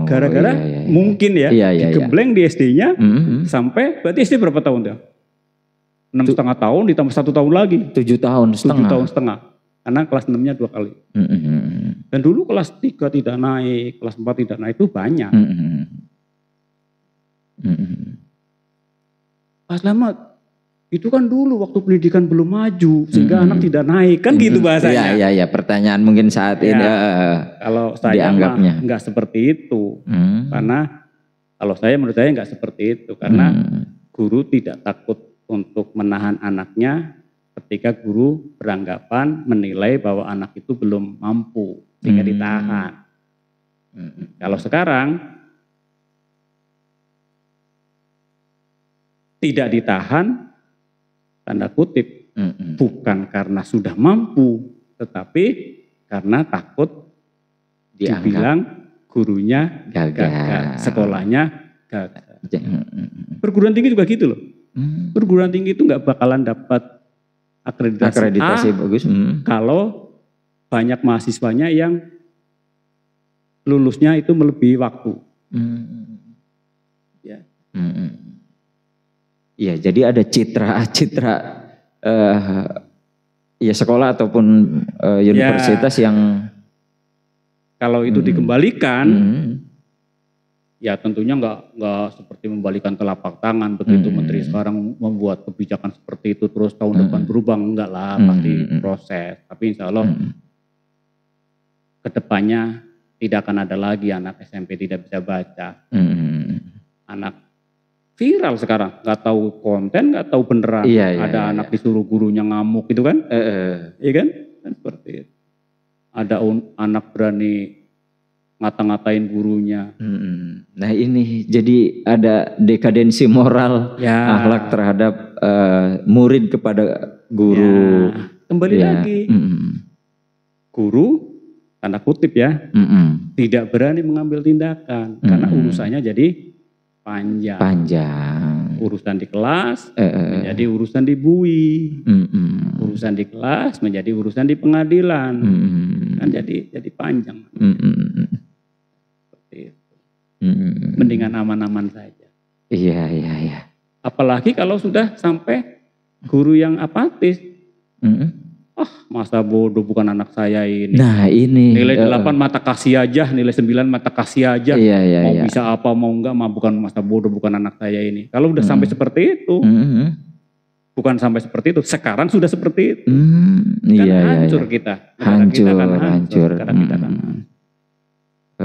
Gara-gara mungkin digembleng di SD-nya sampai, berarti SD berapa tahun tuh? 6,5 tahun ditambah 1 tahun lagi. 7 tahun setengah. 7 tahun setengah. Karena kelas 6-nya 2 kali. Dan dulu kelas 3 tidak naik, kelas 4 tidak naik, itu banyak. Pak Slamet, itu kan dulu waktu pendidikan belum maju, sehingga anak tidak naik, kan gitu bahasanya. Iya, pertanyaan mungkin saat ini. Kalau saya dianggapnya enggak seperti itu. Karena kalau menurut saya enggak seperti itu. Karena guru tidak takut untuk menahan anaknya ketika guru beranggapan menilai bahwa anak itu belum mampu sehingga ditahan. Kalau sekarang tidak ditahan, tanda kutip, bukan karena sudah mampu, tetapi karena takut dibilang gurunya gagal, sekolahnya gagal. Perguruan tinggi juga gitu loh. Perguruan tinggi itu nggak bakalan dapat akreditasi bagus. Kalau banyak mahasiswanya yang lulusnya itu melebihi waktu. Iya, jadi ada citra sekolah ataupun universitas yang kalau itu dikembalikan, ya tentunya nggak seperti membalikan telapak tangan begitu menteri sekarang membuat kebijakan seperti itu terus tahun depan berubah, enggak lah, pasti proses. Tapi insya Allah kedepannya tidak akan ada lagi anak SMP tidak bisa baca. Anak viral sekarang, nggak tahu konten, nggak tahu beneran. Ada anak disuruh gurunya ngamuk gitu kan? Iya kan? Kan seperti itu. Ada anak berani ngata-ngatain gurunya. Nah ini jadi ada dekadensi moral, akhlak terhadap murid kepada guru. Kembali lagi, guru tanda kutip tidak berani mengambil tindakan karena urusannya jadi panjang. Urusan di kelas menjadi urusan di BUI, urusan di kelas menjadi urusan di pengadilan, kan jadi panjang. Seperti itu. Mendingan aman-aman saja. Iya. Apalagi kalau sudah sampai guru yang apatis. Masa bodoh bukan anak saya ini. Nah ini. Nilai 8 mata kasih aja, nilai 9 mata kasih aja. Mau bisa apa mau enggak, bukan masa bodoh bukan anak saya ini. Kalau udah sampai seperti itu, bukan sampai seperti itu, sekarang sudah seperti itu. Hancur kita. Hancur.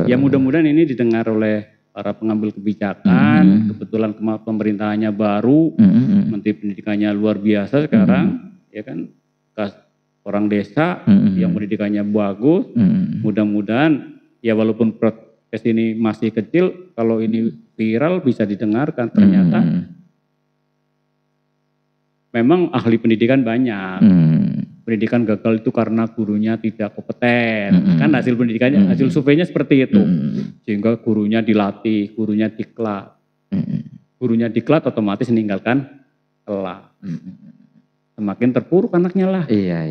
Ya mudah-mudahan ini didengar oleh para pengambil kebijakan. Kebetulan pemerintahannya baru, Menteri Pendidikannya luar biasa sekarang, ya kan, orang desa yang pendidikannya bagus. Mudah-mudahan ya walaupun proses ini masih kecil, kalau ini viral bisa didengarkan. Ternyata memang ahli pendidikan banyak. Pendidikan gagal itu karena gurunya tidak kompeten. Kan hasil pendidikannya, hasil surveinya seperti itu. Sehingga gurunya dilatih, gurunya diklat. Gurunya diklat otomatis meninggalkan kelas. Semakin terpuruk anaknya lah. Iya.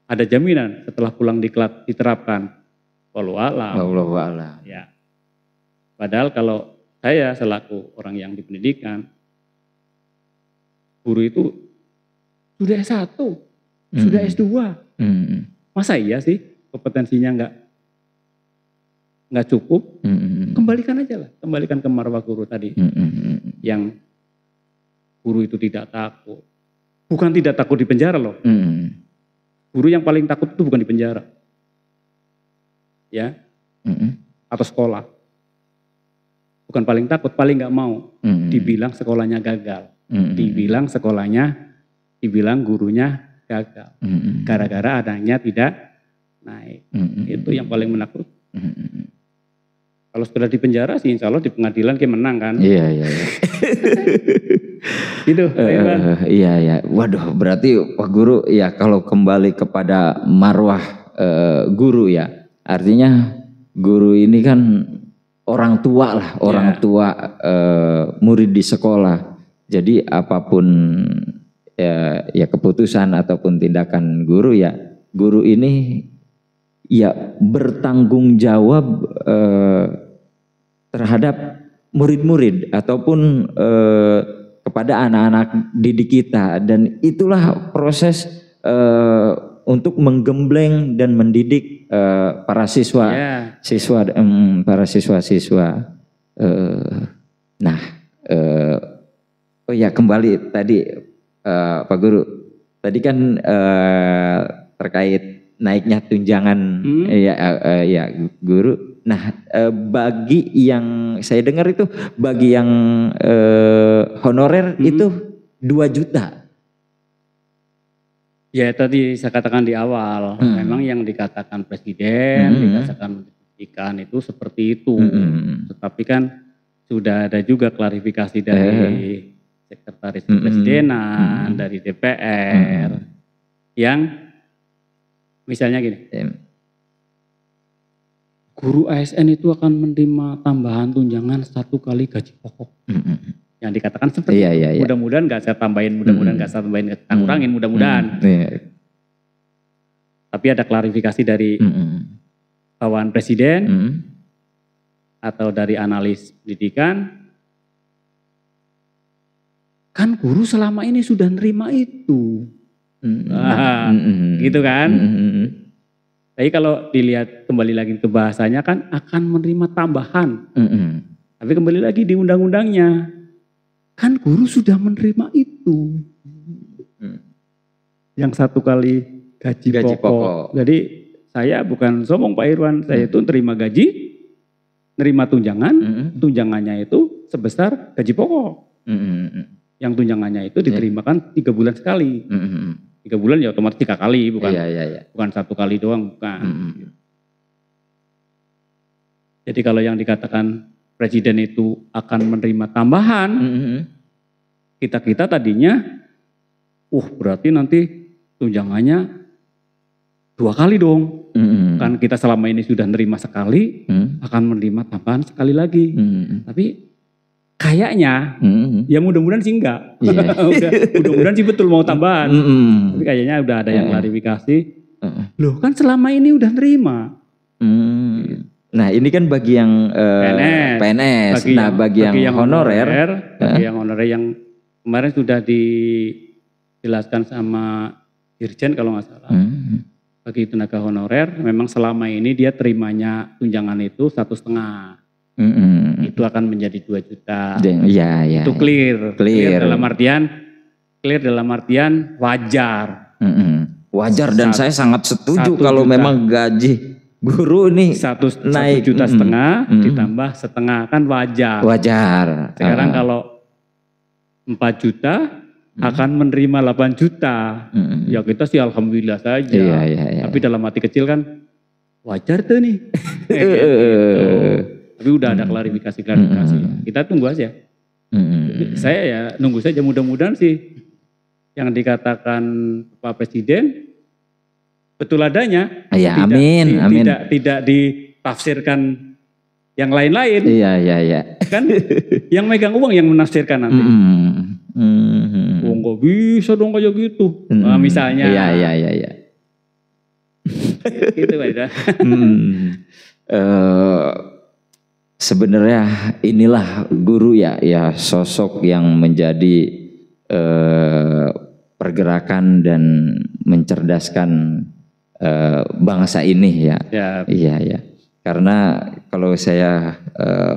Ada jaminan setelah pulang diklat diterapkan. Wallahu a'lam. Ya. Padahal kalau saya selaku orang yang di pendidikan, guru itu sudah S1, sudah S2. Masa iya sih kompetensinya nggak cukup? Kembalikan aja lah, kembalikan ke marwah guru tadi. Yang guru itu tidak takut. Bukan tidak takut di penjara loh. Guru yang paling takut itu bukan di penjara, ya, atau sekolah. Bukan paling takut, paling nggak mau. Dibilang sekolahnya gagal, dibilang gurunya gagal, gara-gara adanya tidak naik. Itu yang paling menakut. Kalau sudah di penjara sih, insya Allah di pengadilan dia menang kan. Iya. Gitu. Iya. Waduh, berarti Pak Guru ya kalau kembali kepada marwah guru ya, artinya guru ini kan orang tua lah, orang tua murid di sekolah. Jadi apapun ya keputusan ataupun tindakan guru ya, guru ini ya bertanggung jawab terhadap murid-murid ataupun kepada anak-anak didik kita, dan itulah proses untuk menggembleng dan mendidik para para siswa-siswa. Oh ya, kembali tadi Pak Guru, tadi kan terkait naiknya tunjangan ya guru. Nah, bagi yang saya dengar itu, bagi yang honorer itu 2 juta. Ya tadi saya katakan di awal, memang yang dikatakan presiden, dikatakan pendidikan itu seperti itu. Tetapi kan sudah ada juga klarifikasi dari sekretaris kepresidenan, dari DPR, yang misalnya gini, guru ASN itu akan menerima tambahan tunjangan 1 kali gaji pokok. Yang dikatakan seperti itu. Mudah-mudahan nggak saya tambahin, saya kurangin, mudah-mudahan. Tapi ada klarifikasi dari bawahan presiden atau dari analis pendidikan. Kan guru selama ini sudah nerima itu. Gitu kan. Tapi kalau dilihat kembali lagi ke bahasanya kan akan menerima tambahan. Tapi kembali lagi di undang-undangnya, kan guru sudah menerima itu. Yang 1 kali gaji pokok. Jadi saya bukan sombong Pak Irwan, saya itu terima gaji, nerima tunjangan, tunjangannya itu sebesar gaji pokok. Yang tunjangannya itu diterimakan 3 bulan sekali. 3 bulan ya otomatis 3 kali, bukan 1 kali doang, bukan. Jadi kalau yang dikatakan presiden itu akan menerima tambahan, kita tadinya, berarti nanti tunjangannya 2 kali dong. Kan kita selama ini sudah menerima sekali, akan menerima tambahan sekali lagi. Tapi kayaknya, ya mudah-mudahan sih enggak. Mudah-mudahan sih betul mau tambahan. Tapi kayaknya udah ada yang klarifikasi. Loh kan selama ini udah nerima. Nah ini kan bagi yang PNS. Bagi yang honorer. Bagi yang honorer yang kemarin sudah dijelaskan sama Dirjen kalau nggak salah. Bagi tenaga honorer memang selama ini dia terimanya tunjangan itu 1,5. Itu akan menjadi 2 juta. Itu clear dalam artian wajar. Wajar, dan saya sangat setuju kalau memang gaji guru ini naik 1,5 juta ditambah setengah kan wajar. Sekarang kalau 4 juta akan menerima 8 juta. Ya kita sih alhamdulillah saja. Tapi dalam hati kecil kan wajar tuh nih. Tapi udah ada klarifikasi. Kita tunggu aja. Saya ya nunggu saja, mudah-mudahan sih yang dikatakan Pak Presiden betul adanya. Amin. Tidak ditafsirkan yang lain-lain. Kan yang megang uang yang menafsirkan nanti. Nggak bisa dong kayak gitu. Misalnya. Gitu Pak. Sebenarnya inilah guru ya sosok yang menjadi pergerakan dan mencerdaskan bangsa ini ya. Karena kalau saya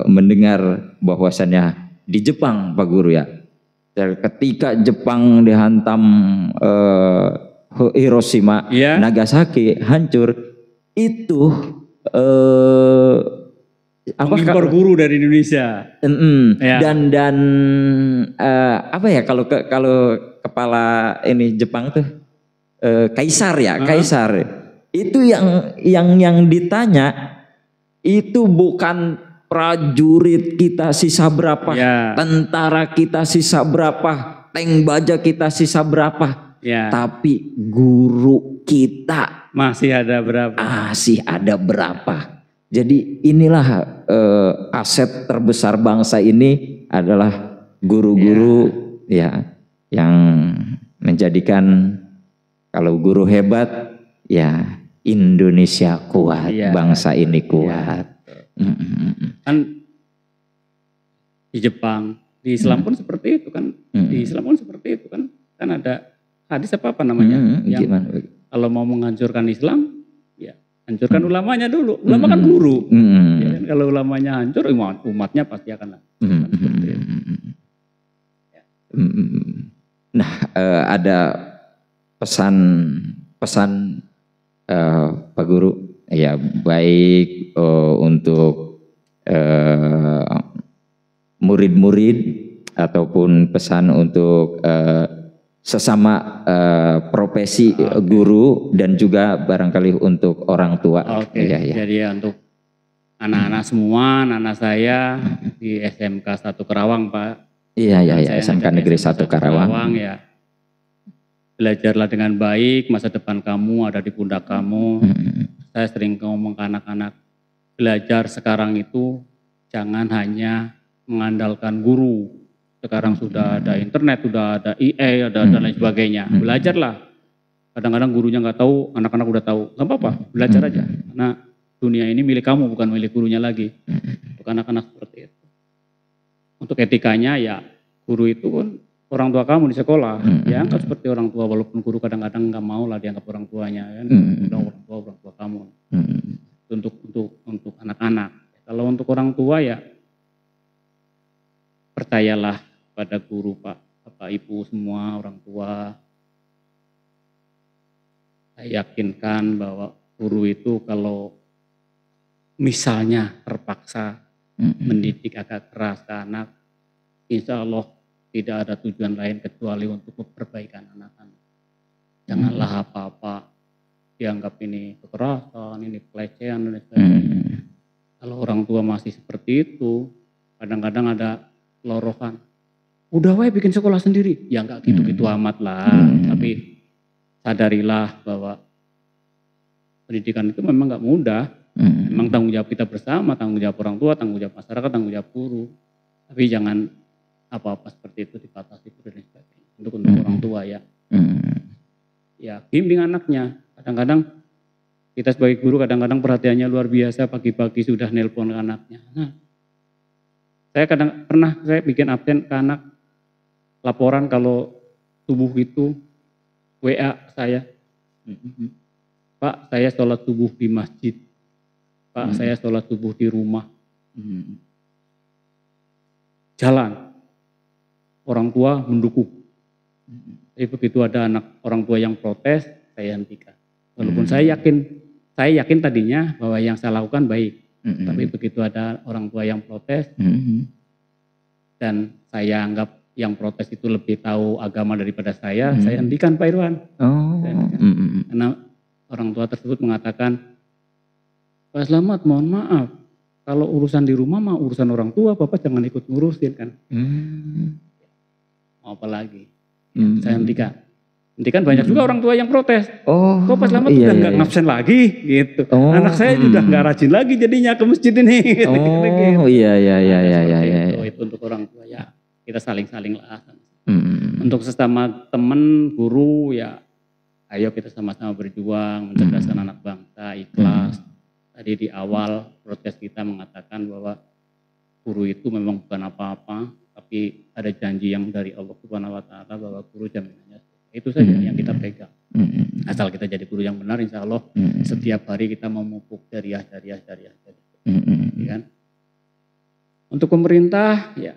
mendengar bahwasannya di Jepang Pak Guru ya, ketika Jepang dihantam Hiroshima, Iya. Nagasaki hancur, itu mengimpor guru dari Indonesia. Ya. dan apa ya, kalau kepala ini Jepang tuh kaisar ya, kaisar itu yang ditanya itu bukan prajurit kita sisa berapa, Ya. tentara kita sisa berapa, tank baja kita sisa berapa, Ya. tapi guru kita Masih ada berapa? masih ada berapa. Jadi inilah aset terbesar bangsa ini adalah guru-guru ya yang menjadikan kalau guru hebat ya Indonesia kuat, bangsa ini kuat. Kan di Jepang, di Islam pun seperti itu kan. Di Islam pun seperti itu kan. Kan ada hadis apa namanya? Yang kalau mau menghancurkan Islam, ya hancurkan ulamanya dulu. Ulama kan guru. Ya kan? Kalau ulamanya hancur, umatnya pasti akan seperti itu. Nah, ada pesan Pak Guru ya, baik untuk murid-murid ataupun pesan untuk sesama profesi guru dan juga barangkali untuk orang tua. Oke. Jadi ya untuk anak-anak semua, anak saya di SMK 1 Karawang, Pak. Iya, SMK Negeri 1 Karawang. Ya. Belajarlah dengan baik, masa depan kamu ada di pundak kamu. Saya sering ngomong ke anak-anak, belajar sekarang itu jangan hanya mengandalkan guru. Sekarang sudah ada internet, sudah ada IA, ada lain sebagainya. Belajarlah. Kadang-kadang gurunya nggak tahu, anak-anak udah tahu. Nggak apa-apa, belajar aja. Karena dunia ini milik kamu, bukan milik gurunya lagi. Untuk anak-anak seperti itu. Untuk etikanya ya, guru itu kan orang tua kamu di sekolah. Ya anggap seperti orang tua, walaupun guru kadang-kadang nggak mau lah dianggap orang tuanya. Kan? Udah orang tua kamu. Untuk anak-anak. Kalau untuk orang tua ya, percayalah pada guru, Pak, Bapak, Ibu semua orang tua. Saya yakinkan bahwa guru itu kalau misalnya terpaksa mendidik agak keras ke anak, insya Allah tidak ada tujuan lain kecuali untuk memperbaikan anak-anak. Janganlah apa-apa dianggap ini kekerasan, ini pelecehan dan sebagainya. Kalau orang tua masih seperti itu, kadang-kadang ada lorokan. Udah wae bikin sekolah sendiri. Ya enggak gitu-gitu amat lah. Tapi sadarilah bahwa pendidikan itu memang enggak mudah. Memang tanggung jawab kita bersama, tanggung jawab orang tua, tanggung jawab masyarakat, tanggung jawab guru. Tapi jangan apa-apa seperti itu dibatasi dan sebagainya. Untuk orang tua ya. Ya bimbing anaknya. Kadang-kadang kita sebagai guru kadang-kadang perhatiannya luar biasa, pagi-pagi sudah nelpon ke anaknya. Nah, saya bikin absen ke anak, laporan kalau subuh itu WA saya, Pak saya sholat subuh di masjid, Pak saya sholat subuh di rumah. Jalan, orang tua mendukung. Tapi begitu ada anak orang tua yang protes, saya hentikan. Walaupun saya yakin tadinya bahwa yang saya lakukan baik. Tapi begitu ada orang tua yang protes, dan saya anggap yang protes itu lebih tahu agama daripada saya hentikan Pak Irwan. Karena orang tua tersebut mengatakan, Pak Slamet mohon maaf, kalau urusan di rumah mah urusan orang tua, Bapak jangan ikut ngurusin kan. Mau apa lagi? Saya hentikan. Hentikan banyak juga orang tua yang protes. Kok Pak Slamet udah nggak ngabsen lagi gitu. Anak saya sudah nggak rajin lagi jadinya ke masjid ini. Gitu. Itu untuk orang tua ya. Kita saling-saling lah. Untuk sesama teman, guru ya, ayo kita sama-sama berjuang mencerdaskan anak bangsa, ikhlas. Tadi di awal podcast kita mengatakan bahwa guru itu memang bukan apa-apa, tapi ada janji yang dari Allah Subhanahu wa taala bahwa guru jaminannya. Itu saja yang kita pegang. Asal kita jadi guru yang benar, insya Allah setiap hari kita memupuk jariah. Kan? Untuk pemerintah ya,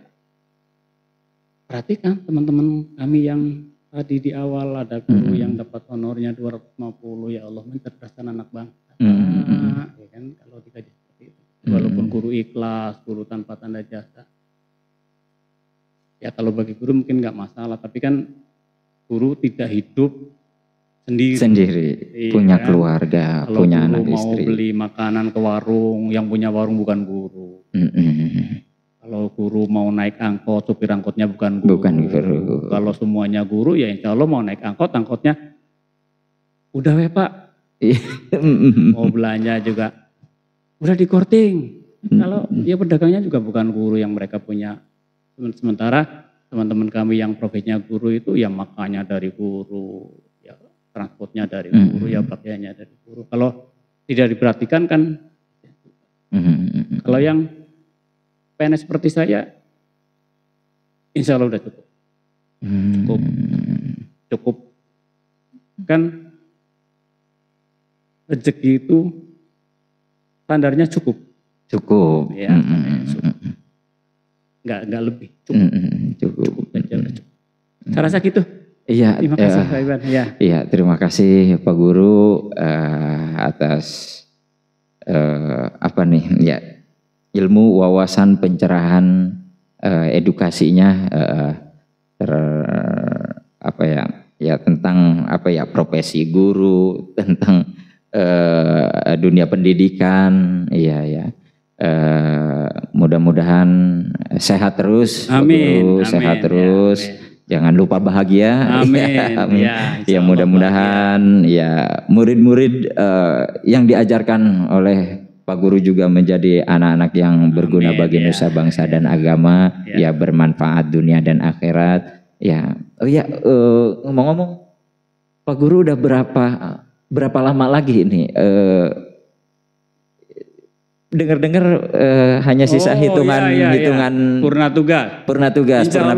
perhatikan teman-teman kami yang Tadi di awal ada guru yang dapat honornya 250, ya Allah mencerdaskan anak bangsa. Ya kan, kalau dikaji seperti itu. Walaupun guru ikhlas, guru tanpa tanda jasa. Ya kalau bagi guru mungkin nggak masalah, tapi kan guru tidak hidup sendiri. Iya, punya kan? keluarga, Kalau punya guru anak mau istri. beli makanan ke warung, yang punya warung bukan guru. Kalau guru mau naik angkot, supir angkotnya bukan guru. Bukan guru. Kalau semuanya guru, ya insya Allah mau naik angkot, angkotnya udah weh Pak. Mau belanja juga udah di korting. Kalau ya pedagangnya juga bukan guru yang mereka punya. Sementara teman-teman kami yang profesinya guru itu ya makannya dari guru, ya transportnya dari guru, ya pakaiannya dari guru. Kalau tidak diperhatikan kan, kalau yang PNS seperti saya, insya Allah udah cukup. Cukup. Kan rezeki itu standarnya cukup. Cukup. Ya, cukup. Nggak lebih. Cukup aja udah cukup. Saya rasa gitu. Iya. Terima kasih Pak Iwan. Ya. Iya, terima kasih Pak Guru atas ilmu, wawasan, pencerahan, edukasinya tentang profesi guru, tentang dunia pendidikan. Iya. Mudah-mudahan sehat terus, Amin. Pak Guru, sehat terus. Ya, amin. Jangan lupa bahagia. Amin. Amin. Ya mudah-mudahan ya murid-murid yang diajarkan oleh Pak Guru juga menjadi anak-anak yang berguna bagi nusa bangsa dan agama, ya bermanfaat dunia dan akhirat. Ya, ngomong-ngomong, Pak Guru udah berapa lama lagi ini? Dengar-dengar hanya sisa hitungan purna tugas, purna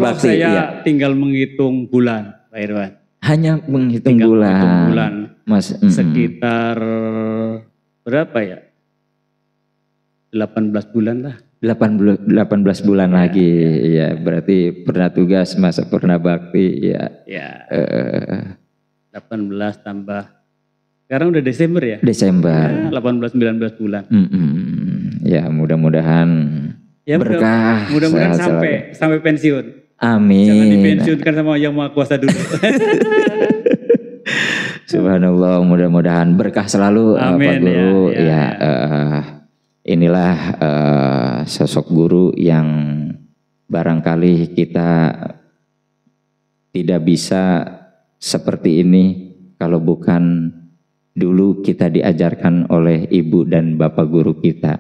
bakti. Saya tinggal menghitung bulan, Pak Irwan. Hanya menghitung bulan. Mas, sekitar berapa ya? 18 bulan lah. 18 bulan lagi, ya. Berarti purna tugas masa purna bakti, ya. 18 tambah. Sekarang udah Desember ya? Desember. 18-19 bulan. Ya mudah-mudahan berkah. Mudah-mudahan sampai pensiun. Amin. Jangan dipensiunkan sama Yang Maha Kuasa dulu. Subhanallah, mudah-mudahan berkah selalu. Amin, Pak Guru. Inilah sosok guru yang barangkali kita tidak bisa seperti ini kalau bukan dulu kita diajarkan oleh ibu dan bapak guru kita.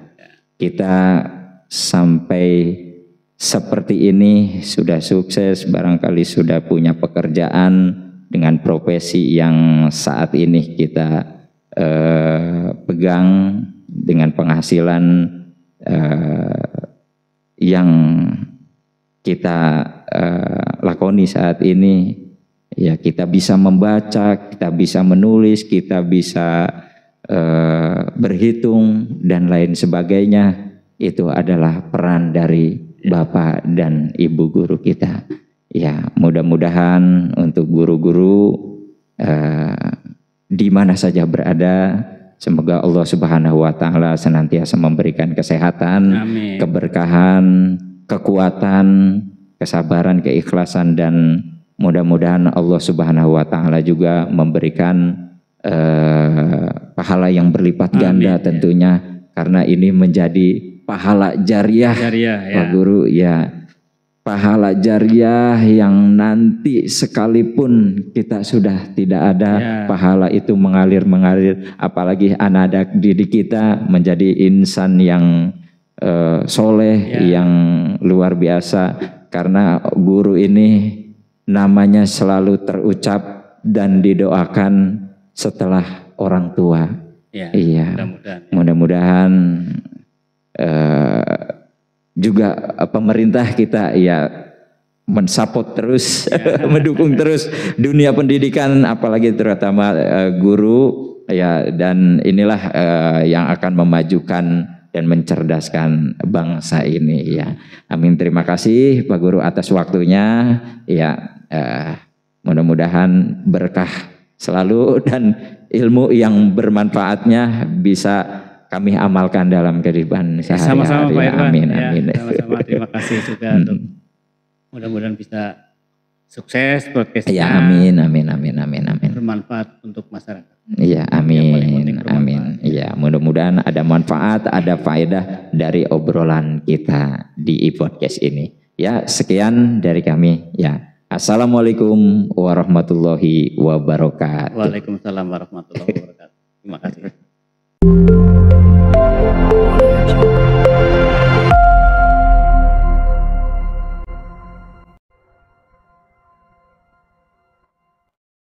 Kita sampai seperti ini sudah sukses, barangkali sudah punya pekerjaan dengan profesi yang saat ini kita pegang, dengan penghasilan yang kita lakoni saat ini. Ya, kita bisa membaca, kita bisa menulis, kita bisa berhitung dan lain sebagainya. Itu adalah peran dari bapak dan ibu guru kita. Ya, mudah-mudahan untuk guru-guru di mana saja berada, semoga Allah Subhanahu wa taala senantiasa memberikan kesehatan, keberkahan, kekuatan, kesabaran, keikhlasan, dan mudah-mudahan Allah Subhanahu wa taala juga memberikan pahala yang berlipat ganda tentunya, karena ini menjadi pahala jariah Pak Guru, ya. Pahala jariah yang nanti sekalipun kita sudah tidak ada, pahala itu mengalir, apalagi anak didik kita menjadi insan yang soleh, yang luar biasa, karena guru ini namanya selalu terucap dan didoakan setelah orang tua. Iya. Mudah-mudahan juga pemerintah kita mensupport terus, mendukung terus dunia pendidikan, apalagi terutama guru, dan inilah yang akan memajukan dan mencerdaskan bangsa ini, ya. Amin. Terima kasih Pak Guru atas waktunya, ya. Mudah-mudahan berkah selalu dan ilmu yang bermanfaatnya bisa kami amalkan dalam kehidupan sehari-hari. Sama-sama Pak Irwan. Amin, Ya, amin. sama-sama. Terima kasih juga untuk mudah-mudahan bisa sukses podcastnya. Ya, amin, amin, amin, amin, amin. Bermanfaat untuk masyarakat. Iya, amin, amin. Iya, mudah-mudahan ada manfaat, ada faedah dari obrolan kita di podcast ini. Ya, sekian dari kami. Ya, assalamualaikum warahmatullahi wabarakatuh. Waalaikumsalam warahmatullahi wabarakatuh. Terima kasih.